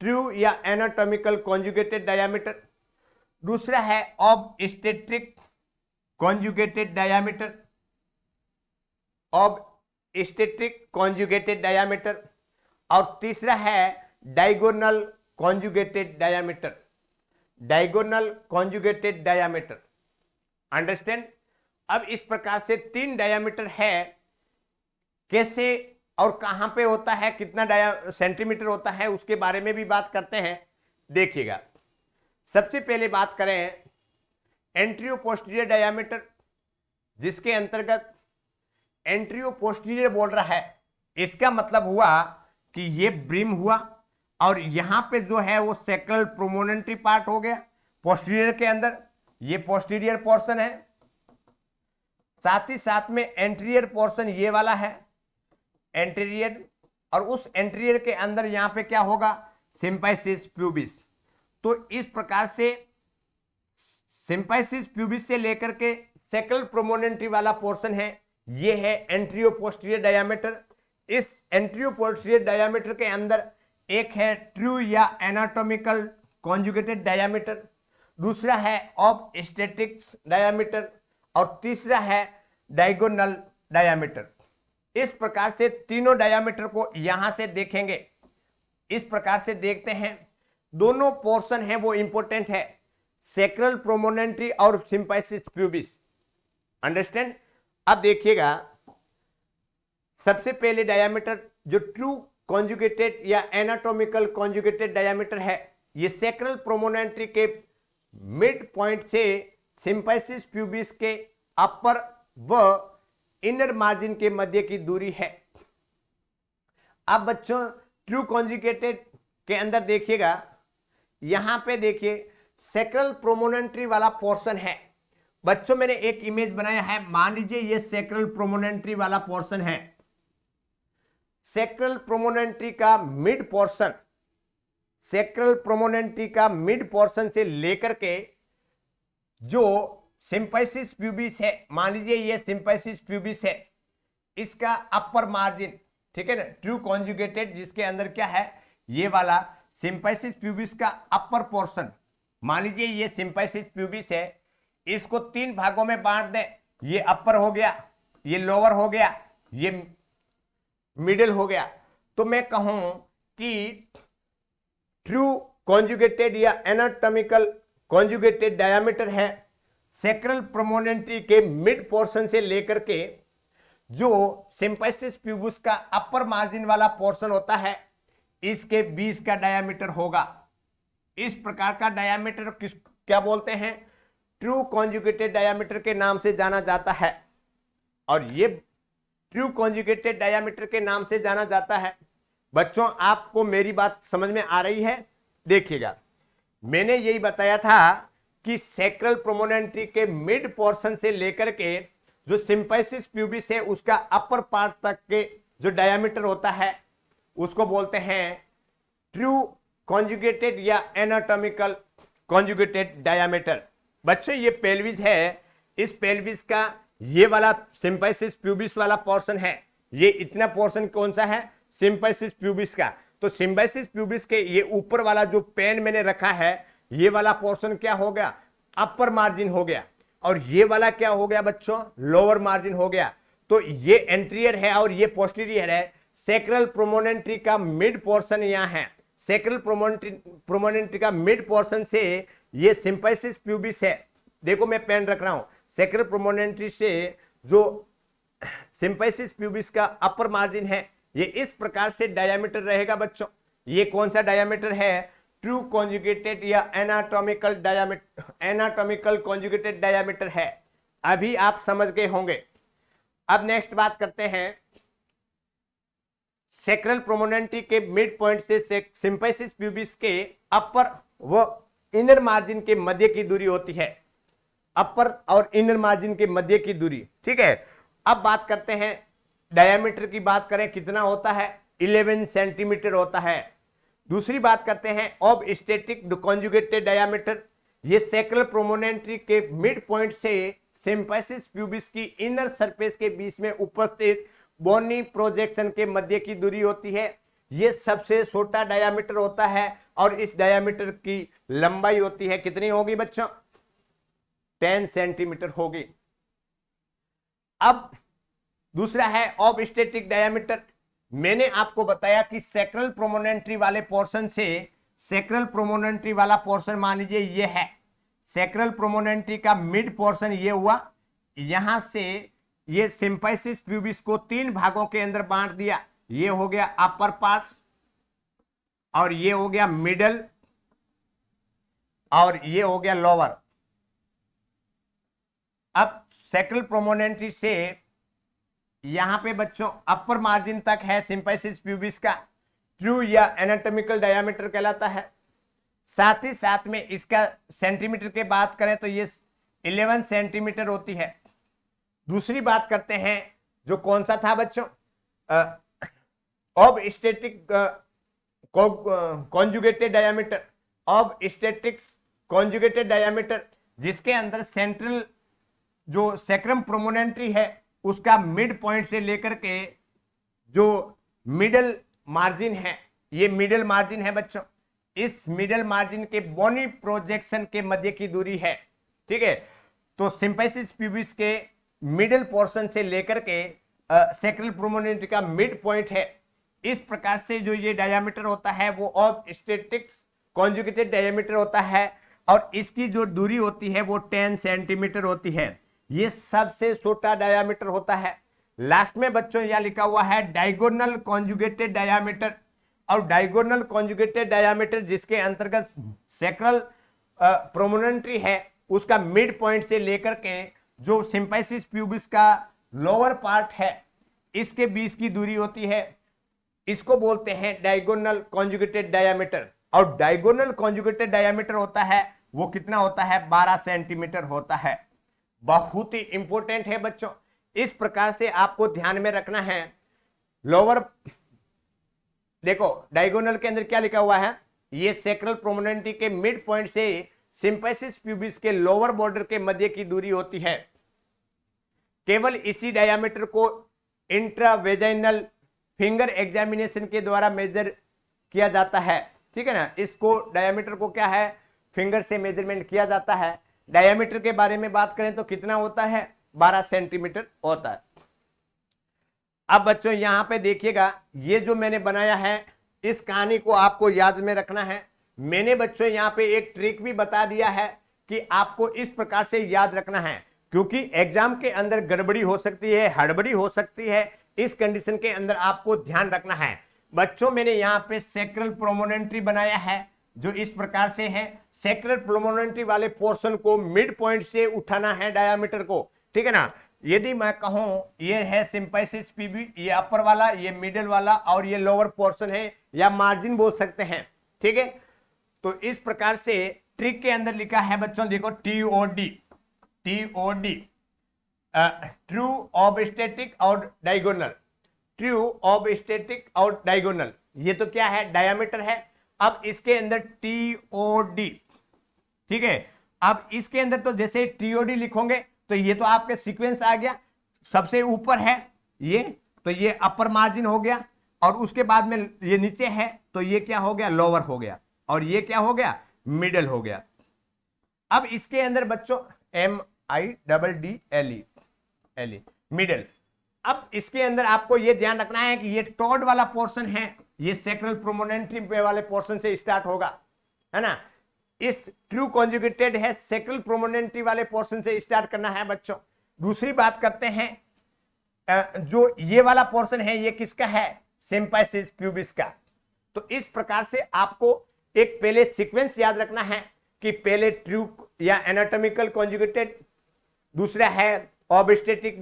ट्रू या एनाटॉमिकल कॉन्जुगेटेड डायामीटर। दूसरा है obstetric conjugated diameter, obstetric conjugated diameter. और तीसरा है diagonal conjugated diameter, diagonal conjugated diameter. Understand. अब इस प्रकार से तीन डायामीटर है, कैसे और कहां पे होता है, कितना सेंटीमीटर होता है उसके बारे में भी बात करते हैं। देखिएगा, सबसे पहले बात करें एंटीरियो पोस्टीरियर डायामीटर, जिसके अंतर्गत एंटीरियो पोस्टीरियर बोल रहा है। इसका मतलब हुआ कि ये ब्रिम हुआ और यहां पे जो है वो सैक्रल प्रोमोनेंट्री पार्ट हो गया पोस्टीरियर के अंदर, ये पोस्टीरियर पोर्शन है। साथ ही साथ में एंटीरियर पोर्शन ये वाला है एंटीरियर, और उस एंटीरियर के अंदर यहां पे क्या होगा, सिम्पाइसिस प्यूबिस। तो इस प्रकार से सिम्पाइसिस प्यूबिस से लेकर के सैक्रल प्रोमोनेंट्री वाला पोर्शन है, ये है एंटीरियो पोस्टीरियर डायामीटर। इस एंटीरियो पोस्टीरियर डायामीटर के अंदर एक है ट्रू या एनाटॉमिकल कॉन्जुगेटेड डायामीटर, दूसरा है ऑब्स्टेट्रिक डायामीटर और तीसरा है डायगोनल डायामीटर। इस प्रकार से तीनों डायामीटर को यहां से देखेंगे। इस प्रकार से देखते हैं, दोनों पोर्शन है वो इंपॉर्टेंट है, सैक्रल प्रोमोनेंट्री और सिम्पाइसिस प्यूबिस। अंडरस्टैंड। अब देखिएगा, सबसे पहले डायामीटर जो ट्रू कॉन्जुगेटेड या एनाटॉमिकल कॉन्जुगेटेड डायामीटर है, ये सैक्रल प्रोमोनेंट्री के मिड पॉइंट से सिम्पाइसिस प्यूबिस के अपर व इनर मार्जिन के मध्य की दूरी है। अब बच्चों ट्रू कॉन्जुगेटेड के अंदर देखिएगा, यहां पे देखिए सैक्रल प्रोमोनेंट्री वाला पोर्शन है। बच्चों मैंने एक इमेज बनाया है, मान लीजिए ये सैक्रल प्रोमोनेंट्री वाला पोर्शन है। सैक्रल प्रोमोनेंट्री का मिड पोर्शन सेक्रल प्रोमोनेंट्री का मिड पोर्शन से लेकर के जो सिंपैसिस प्यूबिस है, मान लीजिए ये सिंपैसिस प्यूबिस है, इसका अपर मार्जिन, ठीक है ना, ट्रू कॉन्जुगेटेड, जिसके अंदर क्या है, ये वाला सिंपैसिस प्यूबिस का अपर पोर्शन, मान लीजिए ये सिंपैसिस प्यूबिस है, इसको 3 भागों में बांट दें, ये अपर हो गया, ये लोअर हो गया, ये मिडिल हो गया, तो मैं कहूं कि ट्रू कॉन्जुगेटेड या एनाटॉमिकल कॉन्जुगेटेड डायमीटर है सेक्रल प्रोमोनेंट्री के मिड पोर्शन से लेकर के जो सिंपैसिस प्यूबिस का अपर मार्जिन वाला पोर्शन होता है, इसके 20 का डायमीटर होगा। इस प्रकार का डायमीटर क्या बोलते हैं, ट्रू कॉन्जुगेटेड डायमीटर के नाम से जाना जाता है। और ये ट्रू कॉन्जुगेटेड डायमीटर के नाम से जाना जाता है। बच्चों, आपको मेरी बात समझ में आ रही है? देखिएगा, मैंने यही बताया था कि सेक्रल प्रोमोनेंट्री के मिड पोर्शन से लेकर के जो सिंपैसिस प्यूबिस है उसका अपर पार्ट तक के जो डायमीटर होता है उसको बोलते हैं ट्रू कॉन्जुगेटेड या एनाटॉमिकल कॉन्जुगेटेड डायमीटर। बच्चों, ये पेल्विस है, इस पेल्विस का ये वाला सिंपैसिस प्यूबिस वाला पोर्शन है, ये इतना पोर्शन कौन सा है, सिंपैसिस प्यूबिस का। तो सिंपैसिस प्यूबिस के ये ऊपर वाला जो पेन मैंने रखा है, ये वाला पोर्शन क्या हो गया, अपर मार्जिन हो गया, और ये वाला क्या हो गया बच्चों, लोअर मार्जिन हो गया। तो ये एंटीरियर है और ये पोस्टीरियर है। सेक्रल प्रोमोनेंट्री का मिड पोर्शन यहाँ है, सेक्रल प्रोमोनेंट्री का मिड पोर्शन से ये सिंपैसिस प्यूबिस है, देखो मैं पेन रख रहा हूं, सेक्रल प्रोमोनेंट्री से जो सिंपैसिस प्यूबिस का अपर मार्जिन है, ये इस प्रकार से डायमीटर रहेगा बच्चों। ये कौन सा डायमीटर है, ट्रू कॉन्जुगेटेड या anatomical diameter, anatomical conjugated diameter है। अभी आप समझ गए होंगे। अब नेक्स्ट बात करते हैं, सेक्रल प्रोमोनेंट्री के मिड पॉइंट से सिंपैसिस प्यूबिस के अपर व इनर मार्जिन के मध्य की दूरी होती है, अपर और इनर मार्जिन के मध्य की दूरी, ठीक है। अब बात करते हैं डायमीटर की, बात करें कितना होता है, 11 सेंटीमीटर होता है। दूसरी बात करते हैं ऑब्स्टेटिक कॉन्जुगेटेड डायमीटर। ये सेक्रल प्रोमोनेंट्री के मिड पॉइंट से सिंपैसिस प्यूबिस की इनर सरफेस के बीच में उपस्थित बोनी प्रोजेक्शन के मध्य की दूरी होती है। ये सबसे छोटा डायमीटर होता है और इस डायमीटर की लंबाई होती है, कितनी होगी बच्चों, 10 सेंटीमीटर होगी। अब दूसरा है ऑब्स्टेटिक डायमीटर। मैंने आपको बताया कि सेक्रल प्रोमोनेंट्री वाले पोर्शन से, सेक्रल प्रोमोनेंट्री वाला पोर्शन मान लीजिए ये है, सेक्रल प्रोमोनेंट्री का मिड पोर्शन ये हुआ, यहां से ये सिंपैसिस प्यूबिस को 3 भागों के अंदर बांट दिया, ये हो गया अपर पार्ट और ये हो गया मिडल और ये हो गया लोअर। अब सेक्रल प्रोमोनेंट्री से यहां पे बच्चों अपर मार्जिन तक है सिंपैसिस प्यूबिस का, ट्रू या एनाटॉमिकल डायमीटर कहलाता है। साथ ही साथ में इसका सेंटीमीटर की बात करें तो ये 11 सेंटीमीटर होती है। दूसरी बात करते हैं जो कौन सा था बच्चों, obstetric conjugated diameter, obstetrics conjugated diameter, जिसके अंदर सेंट्रल जो सेक्रम प्रोमोनेंट्री है उसका मिड पॉइंट से लेकर के जो मिडल मार्जिन है, ये मिडल मार्जिन है बच्चों, इस मिडल मार्जिन के बोनी प्रोजेक्शन के मध्य की दूरी है, ठीक है। तो सिंपैसिस प्यूबिस के मिडल पोर्शन से लेकर के सेक्रल प्रोमोनेंट्री का मिड पॉइंट है। इस प्रकार से जो ये डायमीटर होता है वो ऑब्स्टेटिक्स कॉन्जुगेटेड डायमीटर होता है और इसकी जो दूरी होती है वो 10 सेंटीमीटर होती है। ये सबसे छोटा डायमीटर होता है। लास्ट में बच्चों यह लिखा हुआ है डायगोनल कॉन्जुगेटेड डायमीटर, और डायगोनल कॉन्जुगेटेड डायमीटर जिसके अंतर्गत सेक्रल प्रोमोनेंट्री है उसका मिड पॉइंट से लेकर के जो सिंपैसिस प्यूबिस का लोअर पार्ट है इसके बीच की दूरी होती है, इसको बोलते हैं डायगोनल कॉन्जुगेटेड डायमीटर। और डायगोनल कॉन्जुगेटेड डायमीटर होता है वो कितना होता है, 12 सेंटीमीटर होता है। बहुत ही इंपॉर्टेंट है बच्चों, इस प्रकार से आपको ध्यान में रखना है। लोअर देखो डायगोनल के अंदर क्या लिखा हुआ है, ये सेक्रल प्रोमोनेंट्री के मिड पॉइंट से सिंपैसिस प्यूबिस के लोअर बॉर्डर के मध्य की दूरी होती है। केवल इसी डायमीटर को इंट्रावेजाइनल फिंगर एग्जामिनेशन के द्वारा मेजर किया जाता है। ठीक है ना, इसको डायमीटर को क्या है, फिंगर से मेजरमेंट किया जाता है। डायमीटर के बारे में बात करें तो कितना होता है, 12 सेंटीमीटर होता है। अब बच्चों यहां पे देखिएगा, ये जो मैंने बनाया है इस कहानी को आपको याद में रखना है। मैंने बच्चों यहां पे एक ट्रिक भी बता दिया है कि आपको इस प्रकार से याद रखना है, क्योंकि एग्जाम के अंदर गड़बड़ी हो सकती है, हड़बड़ी हो सकती है। इस कंडीशन के अंदर आपको ध्यान रखना है। बच्चों मैंने यहां पे सेक्रल प्रोमोनेंट्री बनाया है जो इस प्रकार से है। सेक्रल प्रोमोनेंट्री वाले पोर्शन को मिड पॉइंट से उठाना है डायामीटर को। ठीक है ना, यदि मैं कहूं ये है सिंपैसिस पीबी, ये अपर वाला, ये मिडिल वाला और ये लोअर पोर्शन है या मार्जिन बोल सकते हैं। ठीक है, तो इस प्रकार से ट्रिक के अंदर लिखा है बच्चों, देखो टीओडी, टीओडी ट्रू ऑब्स्टेटिक और डायगोनल, ट्रू ऑब्स्टेटिक और डायगोनल, ये तो क्या है, डायमीटर है। अब इसके अंदर टीओडी, ठीक है, अब इसके अंदर तो जैसे टीओडी लिखोगे तो ये तो आपके सीक्वेंस आ गया, सबसे ऊपर है ये, तो ये अपर मार्जिन हो गया, और उसके बाद में ये नीचे है तो ये क्या हो गया, लोअर हो गया, और ये क्या हो गया, मिडल हो गया। अब इसके अंदर बच्चों MIDDLE, मिडल। अब इसके अंदर आपको ये ध्यान रखना है कि ये टॉड वाला पोर्शन है, ये सेक्रल प्रोमोनेंट्री वाले पोर्शन से स्टार्ट होगा, है ना। इस ट्रू कॉन्जुगेटेड है, सेक्रल प्रोमोनेंट्री वाले पोर्शन से स्टार्ट करना है बच्चों। दूसरी बात करते हैं, जो ये वाला पोर्शन है ये किसका है, सिंपैसिस प्यूबिस का। तो इस प्रकार से आपको एक पहले सीक्वेंस याद रखना है कि पहले ट्रू या एनाटॉमिकल कॉन्जुगेटेड, दूसरा है ऑब्स्टेटिक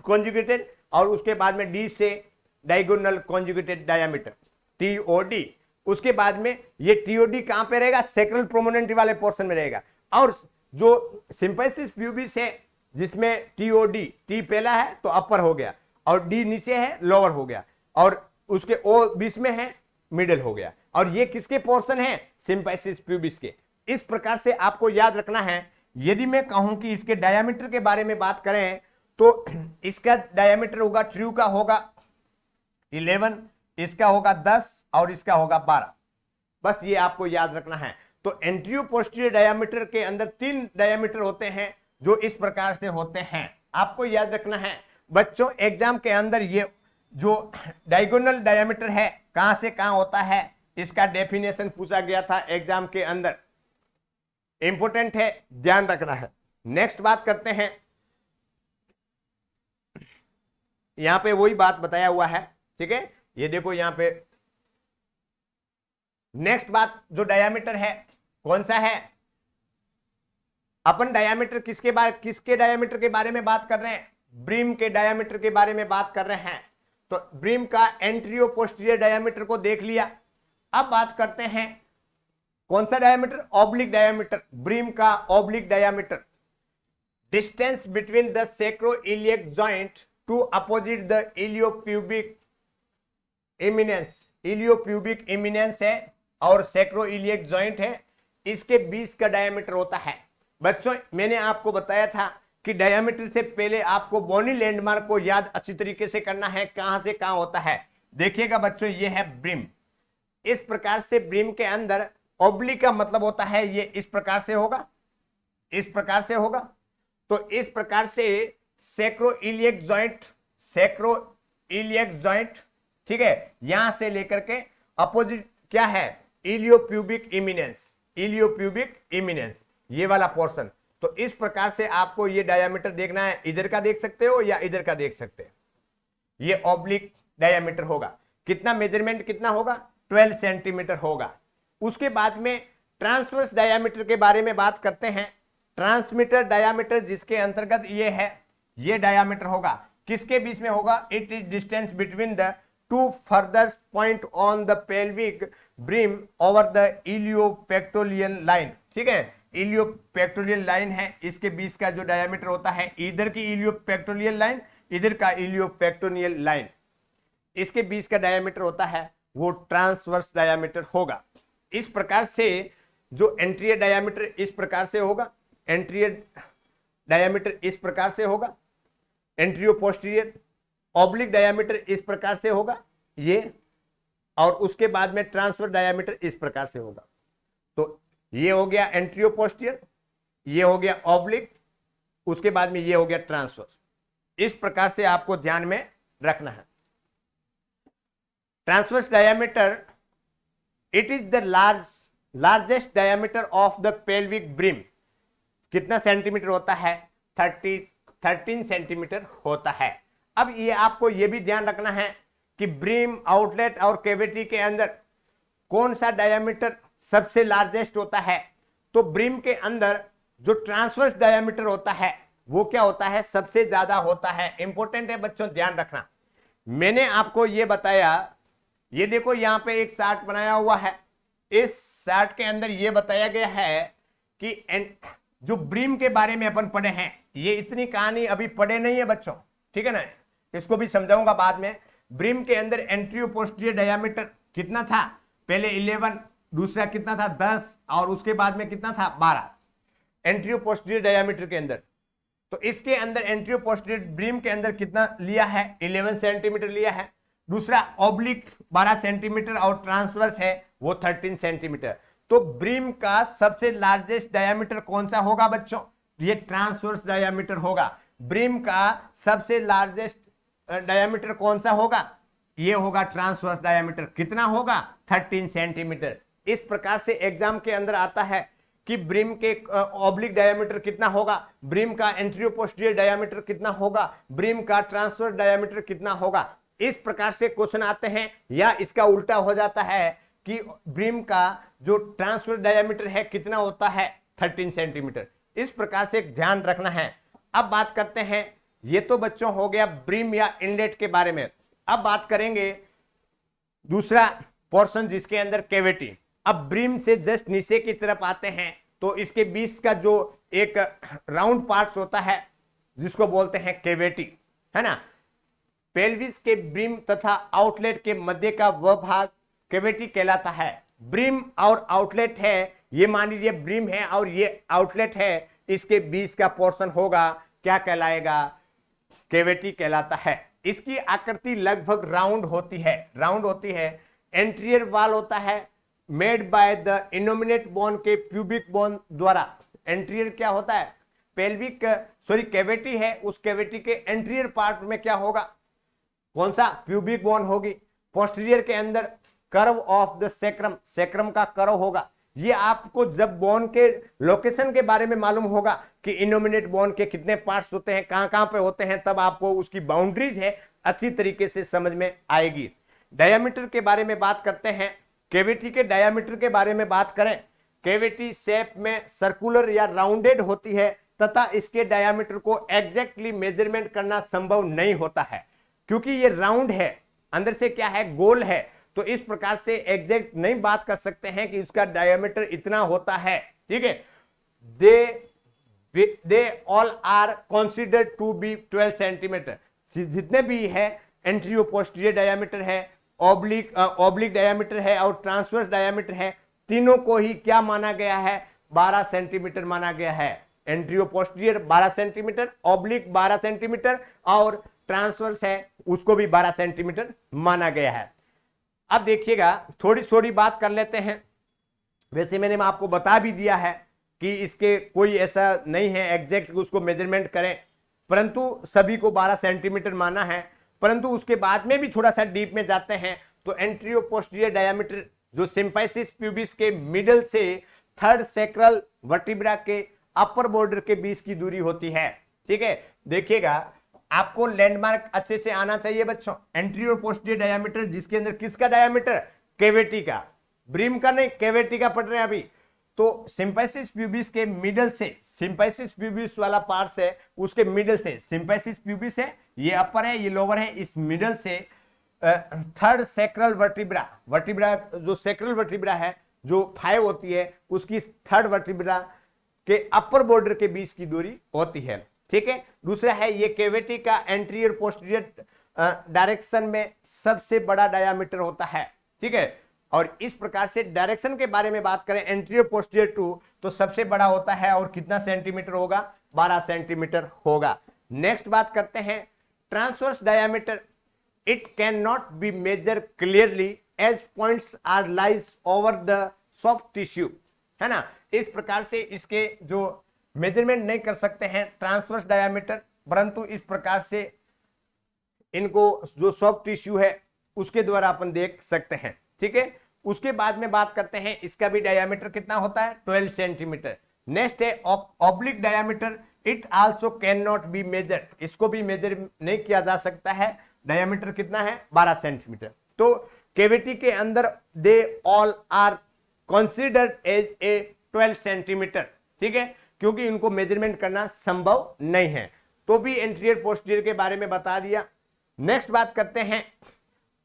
कॉन्जुगेटेड, और उसके बाद में डी से डायगोनल कॉन्जुगेटेड डायमीटर, टीओडी। उसके बाद में ये टीओडी कहां पे रहेगा, सेक्रल प्रोमोनेंट्री वाले पोर्शन में रहेगा। और जो सिंपैसिस प्यूबिस है जिसमें टीओडी, टी पहला है तो अपर हो गया, और डी नीचे है लोअर हो गया, और उसके ओ बीच में है मिडिल हो गया, और ये किसके पोर्शन है, सिंपैसिस प्यूबिस के। इस प्रकार से आपको याद रखना है। यदि मैं कहूं कि इसके डायमीटर के बारे में बात करें तो इसका डायमीटर होगा, ट्रू का होगा 11, इसका होगा 10 और इसका होगा 12। बस ये आपको याद रखना है। तो एंटीरियो पोस्टीरियर डायमीटर के अंदर 3 डायमीटर होते हैं जो इस प्रकार से होते हैं, आपको याद रखना है बच्चों। एग्जाम के अंदर ये जो डायगोनल डायमीटर है कहां से कहां होता है, इसका डेफिनेशन पूछा गया था एग्जाम के अंदर, इंपोर्टेंट है, ध्यान रखना है। नेक्स्ट बात करते हैं, यहां पे वही बात बताया हुआ है, ठीक है। ये देखो यहां पे नेक्स्ट बात, जो डायमीटर है कौन सा है, अपन डायमीटर किसके डायमीटर के बारे में बात कर रहे हैं, ब्रीम के डायमीटर के बारे में बात कर रहे हैं। तो ब्रीम का एंटीरियो पोस्टीरियर डायमीटर को देख लिया। अब बात करते हैं कौन सा डायमीटर, ऑब्लिक डायमीटर, ब्रीम का oblique diameter. Distance between the sacroiliac joint to opposite the iliopubic eminence, iliopubic eminence है और सैक्रोइलियक जॉइंट है, इसके 20 का डायमीटर होता है। बच्चों मैंने आपको बताया था कि डायमीटर से पहले आपको बोनी लैंडमार्क को याद अच्छी तरीके से करना है, कहां से कहां होता है। देखिएगा बच्चों, ये है ब्रिम। इस प्रकार से ब्रिम के अंदर ऑब्लिक का मतलब होता है ये इस प्रकार से होगा, इस प्रकार से होगा। तो इस प्रकार से सैक्रोइलियक जॉइंट, सैक्रोइलियक जॉइंट, ठीक है, यहां से लेकर के अपोजिट क्या है, इलियोप्यूबिक इमिनेंस, इलियोप्यूबिक इमिनेंस, ये वाला पोर्शन। तो इस प्रकार से आपको ये डायमीटर देखना है, इधर का देख सकते हो या इधर का देख सकते हैं, ये ऑब्लिक डायमीटर होगा। कितना मेजरमेंट कितना होगा, 12 सेंटीमीटर होगा। उसके बाद में ट्रांसवर्स डायमीटर के बारे में बात करते हैं। ट्रांसमीटर डायमीटर जिसके अंतर्गत ये है, ये डायमीटर होगा, किसके बीच में होगा, it is distance between the two further point on the pelvic brim over the iliopectineal line, ठीक है, इलियोपेक्टोलियन लाइन है, इसके बीच का जो डायमीटर होता है, इधर की इलियोपेक्टोलियन लाइन, इधर का इलियोपेक्टोनियल लाइन, इसके बीच का डायमीटर होता है वो ट्रांसवर्स डायमीटर होगा। इस प्रकार से जो एंटीरियर डायामीटर इस प्रकार से होगा, एंटीरियर डायामीटर इस प्रकार से होगा, एंटीरियो पोस्टीरियर ऑब्लिक डायामीटर इस प्रकार से होगा ये, और उसके बाद में ट्रांसफर डायामीटर इस प्रकार से होगा। तो ये हो गया एंटीरियो पोस्टीरियर, ये हो गया ऑब्लिक, उसके बाद में ये हो गया ट्रांसवर्स। इस प्रकार से आपको ध्यान में रखना है। Transverse diameter, it is the largest diameter of the pelvic brim. कितना सेंटीमीटर होता है? 13 सेंटीमीटर होता है। अब ये आपको ये भी ध्यान रखना है कि ब्रिम, आउटलेट और कैविटी के अंदर कौन सा डायामीटर सबसे लार्जेस्ट होता है। तो ब्रिम के अंदर जो ट्रांसवर्स डायामीटर होता है वो क्या होता है? सबसे ज्यादा होता है। इंपॉर्टेंट है बच्चों, ध्यान रखना। मैंने आपको ये बताया, ये देखो यहां पे एक चार्ट बनाया हुआ है। इस चार्ट के अंदर ये बताया गया है कि जो ब्रिम के बारे में अपन पढ़े हैं, ये इतनी कहानी अभी पढ़े नहीं है बच्चों, ठीक है ना, इसको भी समझाऊंगा बाद में। ब्रिम के अंदर एंटीरियो पोस्टीरियर डायामीटर कितना था? पहले 11, दूसरा कितना था? 10, और उसके बाद में कितना था? 12 एंटीरियो पोस्टीरियर डायामीटर के अंदर। तो इसके अंदर एंटीरियो पोस्टीरियर ब्रिम के अंदर कितना लिया है? 11 सेंटीमीटर लिया है। दूसरा ऑब्लिक 12 सेंटीमीटर और ट्रांसवर्स है वो 13 सेंटीमीटर। तो ब्रिम का सबसे लार्जेस्ट डायामीटर कौन सा होगा बच्चों? ये ट्रांसवर्स डायामीटर होगा। ब्रिम का सबसे लार्जेस्ट डायामीटर कौन सा होगा? ये होगा ट्रांसवर्स डायामीटर। कितना होगा? 13 सेंटीमीटर। इस प्रकार से एग्जाम के अंदर आता है कि ब्रिम के ऑब्लिक डायामीटर कितना होगा, ब्रिम का एंटीरियो पोस्टीरियर डायामीटर कितना होगा, ब्रिम का ट्रांसवर्स डायामीटर कितना होगा। इस प्रकार से क्वेश्चन आते हैं। या इसका उल्टा हो जाता है कि ब्रिम का जो ट्रांसवर्स डायामीटर है कितना होता है? 13 सेंटीमीटर। इस प्रकार से ध्यान रखना है। अब बात करते हैं, ये तो बच्चों हो गया ब्रिम या इनलेट के बारे में। अब बात करेंगे दूसरा पोर्शन जिसके अंदर कैविटी। अब ब्रिम से जस्ट नीचे की तरफ आते हैं तो इसके बीच का जो एक राउंड पार्ट होता है जिसको बोलते हैं कैविटी, है ना। पेल्विस के ब्रिम तथा आउटलेट के मध्य का वह भाग कैविटी कहलाता है। ब्रिम और आउटलेट है, ये मान लीजिए ब्रिम है और ये आउटलेट है, इसके बीच का पोर्शन होगा, क्या कहलाएगा? कैविटी कहलाता है। इसकी आकृति लगभग राउंड होती है। एंटीरियर वॉल होता है made by the innominate bone के प्यूबिक बोन द्वारा। एंटीरियर क्या होता है? पेल्विक कैविटी है, उस कैविटी के एंटीरियर पार्ट में क्या होगा? कौन सा? प्यूबिक बोन होगी। पोस्टीरियर के अंदर curve of the sacrum, sacrum का कर्व होगा। ये आपको जब बोन के लोकेशन के बारे में मालूम होगा कि इनोमिनेट बोन के कितने पार्ट्स होते हैं, कहां पे होते हैं, तब आपको उसकी बाउंड्रीज है अच्छी तरीके से समझ में आएगी। डायामीटर के बारे में बात करते हैं। कैविटी के डायामीटर के बारे में बात करें, कैविटी शेप में सर्कुलर या राउंडेड होती है तथा इसके डायामीटर को एग्जैक्टली मेजरमेंट करना संभव नहीं होता है, क्योंकि ये राउंड है, अंदर से क्या है? गोल है। तो इस प्रकार से एग्जैक्ट नहीं बात कर सकते हैं कि इसका डायमीटर इतना होता है, ठीक है। They all are considered to be 12 centimetre. जितने भी है एंटीरियो पोस्टीरियर डायमीटर है, ऑब्लिक डायमीटर है और ट्रांसवर्स डायमीटर है, तीनों को ही क्या माना गया है? 12 सेंटीमीटर माना गया है। Antero posterior 12 centimetre, oblique 12 centimetre और ट्रांसवर्स है उसको भी 12 सेंटीमीटर माना गया है। अब देखिएगा, थोड़ी बात कर लेते हैं। वैसे मैंने आपको बता भी दिया है कि इसके कोई ऐसा नहीं है एग्जैक्ट उसको मेजरमेंट करें, परंतु सभी को 12 सेंटीमीटर माना है। परंतु उसके बाद में भी थोड़ा सा डीप में जाते हैं तो एंटीरियो पोस्टीरियर डायमीटर जो सिंपाइसिस प्यूबिस के मिडल से थर्ड सैक्रल वर्टिब्रा के अपर बॉर्डर के बीच की दूरी होती है, ठीक है। देखिएगा, आपको लैंडमार्क अच्छे से आना चाहिए बच्चों। एंटीरियर पोस्टीरियर डायमीटर जिसके अंदर किसका डायमीटर? कैविटी का, ब्रिम का नहीं, कैविटी का पढ़ रहे हैं अभी। तो सिंपाइसिस प्यूबिस के मिडल से, सिंपाइसिस प्यूबिस वाला पार्ट है उसके मिडल से, सिंपाइसिस प्यूबिस है, ये अपर है ये लोअर है, इस मिडल से थर्ड सैक्रल वर्टिब्रा जो सैक्रल वर्टिब्रा है जो 5 होती है उसकी थर्ड वर्टिब्रा के अपर बॉर्डर के बीच की दूरी होती है, ठीक है। दूसरा है ये कैविटी का एंटीरियर पोस्टीरियर डायरेक्शन में सबसे बड़ा डायामीटर होता है, ठीक है। और इस प्रकार से डायरेक्शन के बारे में बात करें एंटीरियर पोस्टीरियर टू, तो सबसे बड़ा होता है और कितना सेंटीमीटर होगा, 12 सेंटीमीटर होगा। नेक्स्ट बात करते हैं transverse diameter, it can not be measure clearly as points are lies over the soft tissue, है ना। इस प्रकार से इसके जो मेजरमेंट नहीं कर सकते हैं ट्रांसवर्स डायमीटर, परंतु इस प्रकार से इनको जो सॉफ्ट टिश्यू है उसके द्वारा अपन देख सकते हैं, ठीक है। उसके बाद में बात करते हैं इसका भी डायमीटर कितना होता है, 12 सेंटीमीटर। नेक्स्ट है oblique diameter, it also can not be measure, इसको भी मेजर नहीं किया जा सकता है। डायमीटर कितना है, 12 सेंटीमीटर। तो कैविटी के अंदर they all are considered as a 12 centimetre, ठीक है, क्योंकि इनको मेजरमेंट करना संभव नहीं है। तो भी एंटीरियर पोस्टीरियर के बारे में बता दिया। नेक्स्ट बात करते हैं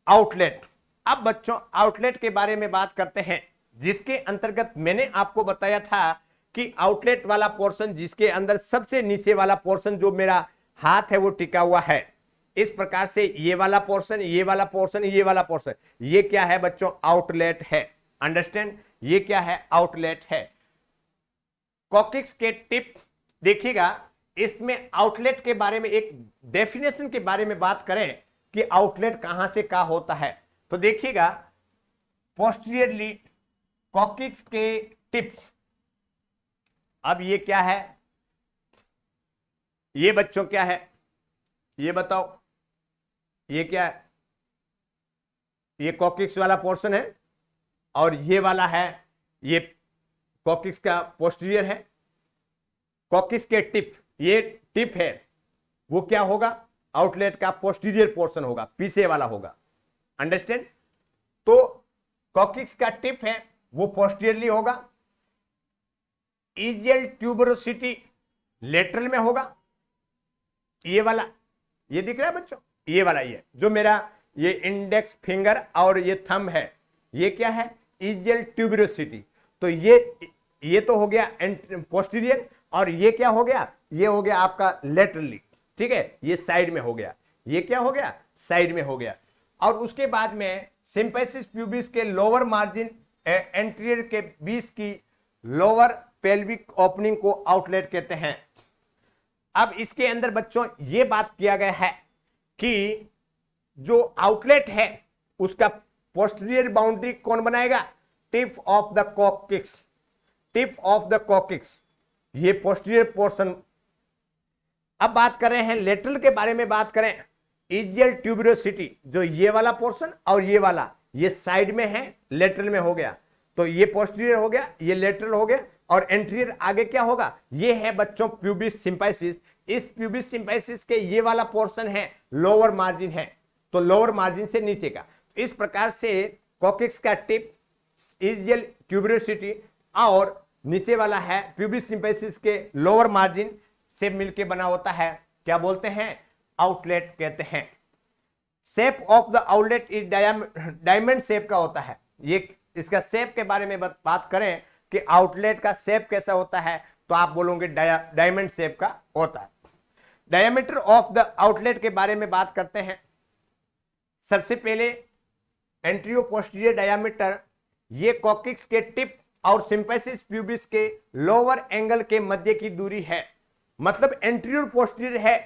आउटलेट। अब बच्चों आउटलेट के बारे में बात करते हैं, जिसके अंतर्गत मैंने आपको बताया था कि आउटलेट वाला पोर्शन, जिसके अंदर सबसे नीचे वाला पोर्शन जो मेरा हाथ है वो टिका हुआ है, इस प्रकार से ये वाला पोर्शन, ये वाला पोर्शन, ये वाला पोर्शन, ये क्या है बच्चों, आउटलेट है। अंडरस्टैंड, ये क्या है, आउटलेट है। कॉकिक्स के टिप देखिएगा, इसमें आउटलेट के बारे में एक डेफिनेशन के बारे में बात करें कि आउटलेट कहां से कहां होता है, तो देखिएगा पोस्टीरियरली कॉकिक्स के टिप्स। अब ये क्या है, ये बच्चों क्या है, ये बताओ, ये क्या है, ये कॉकिक्स वाला पोर्शन है और ये वाला है, ये कॉकिक्स का पोस्टीरियर है। कॉकिक्स के टिप, ये टिप है, वो क्या होगा, आउटलेट का पोस्टीरियर पोर्शन होगा, पीछे वाला होगा। अंडरस्टैंड, तो कॉकिक्स का टिप है वो पोस्टीरियरली होगा। इजियल ट्यूबरोसिटी लेटरल में होगा। ये वाला, ये दिख रहा है बच्चों, ये वाला, ये जो मेरा ये इंडेक्स फिंगर और ये थंब है, ये क्या है, इजियल ट्यूबरोसिटी। तो ये तो हो गया पोस्टीरियर, और ये क्या हो गया, ये हो गया आपका लेटरली, ठीक है, ये साइड में हो गया, ये क्या हो गया, साइड में हो गया। और उसके बाद में सिंपेसिस प्यूबिस के लोअर मार्जिन एंटीरियर के बीच की लोअर पेल्विक ओपनिंग को आउटलेट कहते हैं। अब इसके अंदर बच्चों ये बात किया गया है कि जो आउटलेट है उसका पोस्टीरियर बाउंड्री कौन बनाएगा, tip of the coccyx, tip of the coccyx, ये पोस्टीरियर पोर्शन। अब बात कर रहे हैं लेटरल के बारे में, बात करें इजियल ट्यूबरोसिटी, जो ये वाला पोर्शन और ये वाला, ये साइड में है, लेटरल में हो गया, तो ये पोस्टीरियर हो गया, ये लेटरल हो गया, और एंटीरियर आगे क्या होगा, ये है बच्चों प्यूबिस सिंपेसिस। इस प्यूबिस सिंपेसिस के ये वाला पोर्शन है लोअर मार्जिन है, तो लोअर मार्जिन से नीचे का। इस प्रकार से कॉकिक्स का टिप इजियल ट्यूबरोसिटी और नीचे वाला है प्यूबिस सिंपेसिस के लोअर मार्जिन से मिलके बना होता है, क्या बोलते हैं, आउटलेट कहते हैं। Shape of the outlet is diamond shape का होता है। ये इसका शेप के बारे में बात करें कि आउटलेट का शेप कैसा होता है, तो आप बोलोगे डायमंड शेप का होता है। डायमीटर ऑफ द आउटलेट के बारे में बात करते हैं। सबसे पहले एंटीरियो पोस्टीरियर डायमीटर, ये कॉकिक्स के टिप और सिंपेसिस प्यूबिस के लोअर एंगल के मध्य की दूरी है। मतलब एंटीरियर पोस्टीरियर है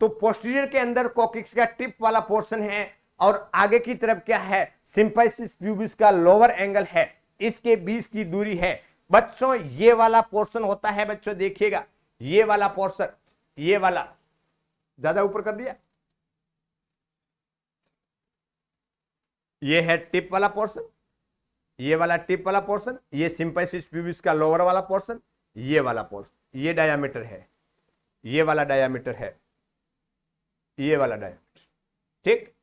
तो पोस्टीरियर के अंदर कॉकिक्स का टिप वाला पोर्शन है और आगे की तरफ क्या है, सिंपेसिस प्यूबिस का लोअर एंगल है, इसके बीच की दूरी है। बच्चों ये वाला पोर्शन होता है, बच्चों देखिएगा ये वाला पोर्शन, ये वाला ज्यादा ऊपर कर दिया, ये है टिप वाला पोर्शन, ये वाला टिप वाला पोर्शन, ये सिंपेसिस प्यूबिस का लोअर वाला पोर्शन, ये वाला पोर्शन, ये डायमीटर है, ये वाला डायमीटर है, ये वाला डायमीटर, ठीक।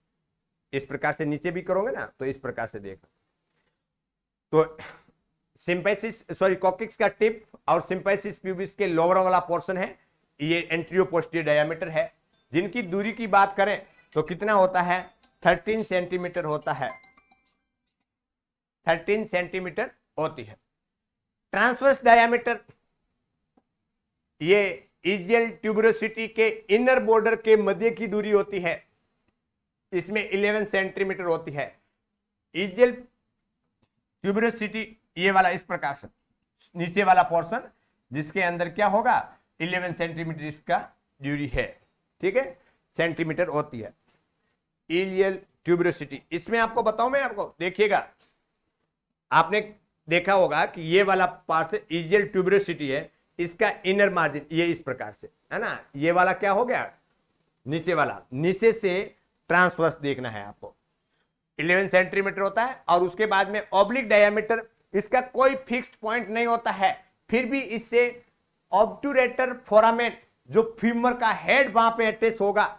इस प्रकार से नीचे भी करोगे ना तो इस प्रकार से देखना। तो सिंपेसिस कॉकिक्स का टिप और सिंपेसिस प्यूबिस के लोअर वाला पोर्शन है, ये एंटीरियो पोस्टीरियर डायमीटर है, जिनकी दूरी की बात करें तो कितना होता है, 13 सेंटीमीटर होता है, 13 सेंटीमीटर होती है। ट्रांसवर्स डायमीटर, ये इजियल ट्यूबरोसिटी के इनर बॉर्डर के मध्य की दूरी होती है, इसमें 11 सेंटीमीटर होती है। इजियल ट्यूबरोसिटी ये वाला इस प्रकार से नीचे वाला पोर्शन जिसके अंदर क्या होगा 11 सेंटीमीटर इसका ड्यूरी है, ठीक है, सेंटीमीटर होती है इलियल ट्यूबरोसिटी। इसमें आपको बताऊं मैं आपको, देखिएगा आपने देखा होगा कि ये वाला पार्ट से इलियल ट्यूबरोसिटी है, इसका इनर मार्जिन ये इस प्रकार से है ना, ये वाला क्या हो गया नीचे वाला, नीचे से ट्रांसवर्स देखना है आपको 11 सेंटीमीटर होता है और उसके बाद में ऑब्लिक डायमीटर, इसका कोई फिक्स्ड पॉइंट नहीं होता है, फिर भी इससे ऑब्टूरेटर फोरामेन जो फीमर का हेड वहां पे अटैच होगा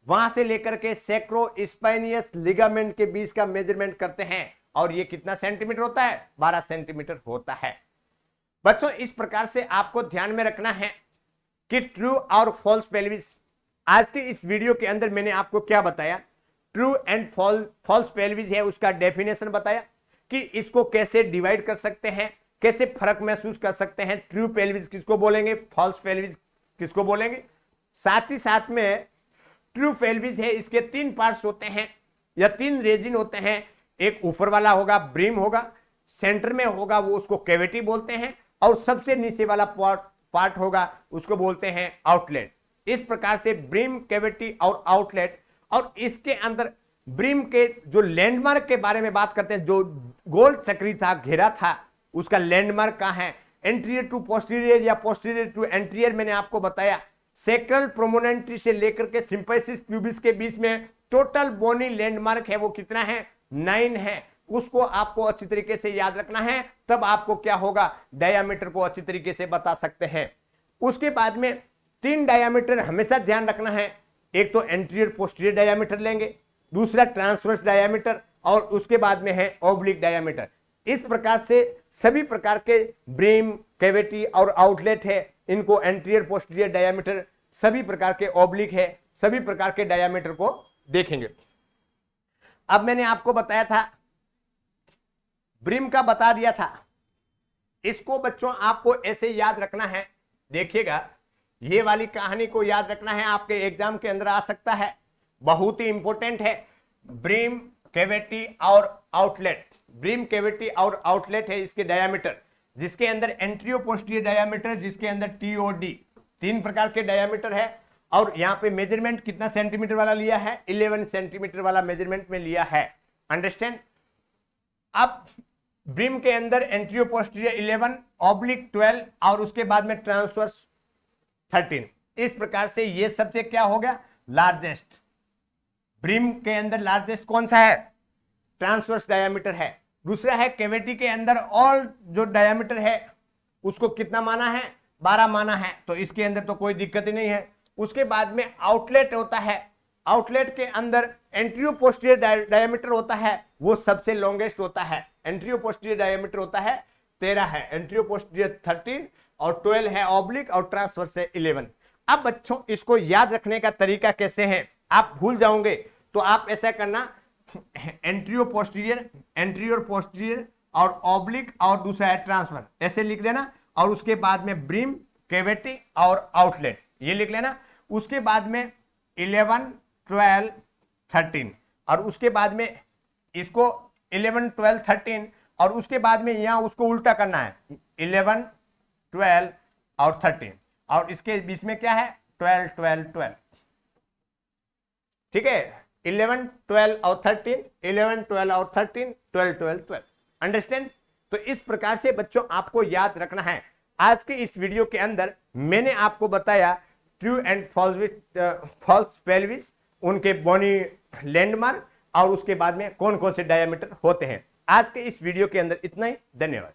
वहां से लेकर के सैक्रोस्पाइनियस लिगामेंट के बीच का मेजरमेंट करते हैं और ये कितना सेंटीमीटर होता है 12 सेंटीमीटर होता है। बच्चों इस प्रकार से आपको ध्यान में रखना है कि ट्रू और फॉल्स पेल्विस। आज के इस वीडियो के अंदर मैंने आपको क्या बताया, ट्रू एंड फॉल्स पेल्विस है उसका डेफिनेशन बताया कि इसको कैसे डिवाइड कर सकते हैं, कैसे फर्क महसूस कर सकते हैं, ट्रू पेल्विस किसको बोलेंगे, फॉल्स पेल्विस किसको बोलेंगे। साथ ही साथ में ट्रू पेल्विस है इसके 3 पार्ट्स होते हैं या 3 रीजन होते हैं, एक ऊपर वाला होगा ब्रिम होगा, सेंटर में होगा वो उसको कैविटी बोलते हैं और सबसे नीचे वाला पार्ट होगा उसको बोलते हैं आउटलेट। इस प्रकार से ब्रिम, कैविटी और आउटलेट, और इसके अंदर ब्रिम के जो लैंडमार्क के बारे में बात करते हैं, जो गोल चक्री था, घेरा था, उसका लैंडमार्क कहां है, एंटीरियर टू पोस्टीरियर या पोस्टीरियर टू एंटीरियर मैंने आपको बताया। सेक्रल प्रोमोनेंट्री से लेकर के सिंपेसिस प्यूबिस के बीच में टोटल बोनी लैंडमार्क है वो कितना है 9 है, उसको आपको अच्छी तरीके से याद रखना है, तब आपको क्या होगा डायमीटर को अच्छी तरीके से बता सकते हैं। उसके बाद में 3 डायमीटर हमेशा ध्यान रखना है, एक तो एंटीरियर पोस्टीरियर डायमीटर लेंगे, दूसरा ट्रांसवर्स डायमीटर और उसके बाद में है ऑब्लिक डायमीटर। इस प्रकार से सभी प्रकार के ब्रिम, कैविटी और आउटलेट है, इनको एंटीरियर पोस्टीरियर डायमीटर, सभी प्रकार के ऑब्लिक है, सभी प्रकार के डायमीटर को देखेंगे। अब मैंने आपको बताया था ब्रिम का बता दिया था, इसको बच्चों आपको ऐसे याद रखना है, देखिएगा ये वाली कहानी को याद रखना है, आपके एग्जाम के अंदर आ सकता है, बहुत ही इंपॉर्टेंट है। ब्रिम, कैविटी और आउटलेट, ब्रिम, कैविटी और आउटलेट है इसके डायमीटर, जिसके अंदर एंटीरियो पोस्टीरियर डायमीटर, जिसके अंदर टीओडी, 3 प्रकार के डायमीटर है। और यहाँ पे मेजरमेंट कितना सेंटीमीटर वाला लिया है 11 सेंटीमीटर वाला मेजरमेंट में लिया है, अंडरस्टैंड। अब ब्रिम के अंदर एंटीरियो पोस्टीरियर 11, ऑब्लिक 12 और उसके बाद में ट्रांसवर्स 13। इस प्रकार से ये सबसे क्या हो गया लार्जेस्ट। ब्रिम के अंदर लार्जेस्ट कौन सा है ट्रांसवर्स डायमीटर है। दूसरा है कैविटी के अंदर ऑल जो डायमीटर है उसको कितना माना है 12 माना है, तो इसके अंदर तो कोई दिक्कत ही नहीं है। उसके बाद में आउटलेट होता है, आउटलेट के अंदर एंटीरियो पोस्टीरियर डायमीटर होता है, वो सबसे लॉन्गेस्ट होता है। एंटीरियो पोस्टीरियर डायमीटर होता है 13 है, एंटीरियो पोस्टीरियर 13 और 12 है ऑब्लिक और ट्रांसवर्स है 11। अब बच्चों इसको याद रखने का तरीका कैसे है, आप भूल जाओगे तो आप ऐसा करना एंटीरियो पोस्टीरियर और ऑब्लिक और दूसरा है ट्रांसफर, ऐसे लिख देना और उसके बाद में ब्रिम, कैविटी और आउटलेट ये लिख लेना। उसके बाद में 11, 12, 13 और उसके बाद में इसको 11, 12, 13 और उसके बाद में यहां उसको उल्टा करना है 11, 12 और 13 और इसके बीच में क्या है 12, 12, 12, ठीक है 11, 12 और 13, 11, 12 और 13, 12, 12, 12, अंडरस्टैंड। तो इस प्रकार से बच्चों आपको याद रखना है। आज के इस वीडियो के अंदर मैंने आपको बताया ट्रू एंड फॉल्स पेल्विस, उनके बोनी लैंडमार्क और उसके बाद में कौन कौन से डायमीटर होते हैं। आज के इस वीडियो के अंदर इतना ही, धन्यवाद।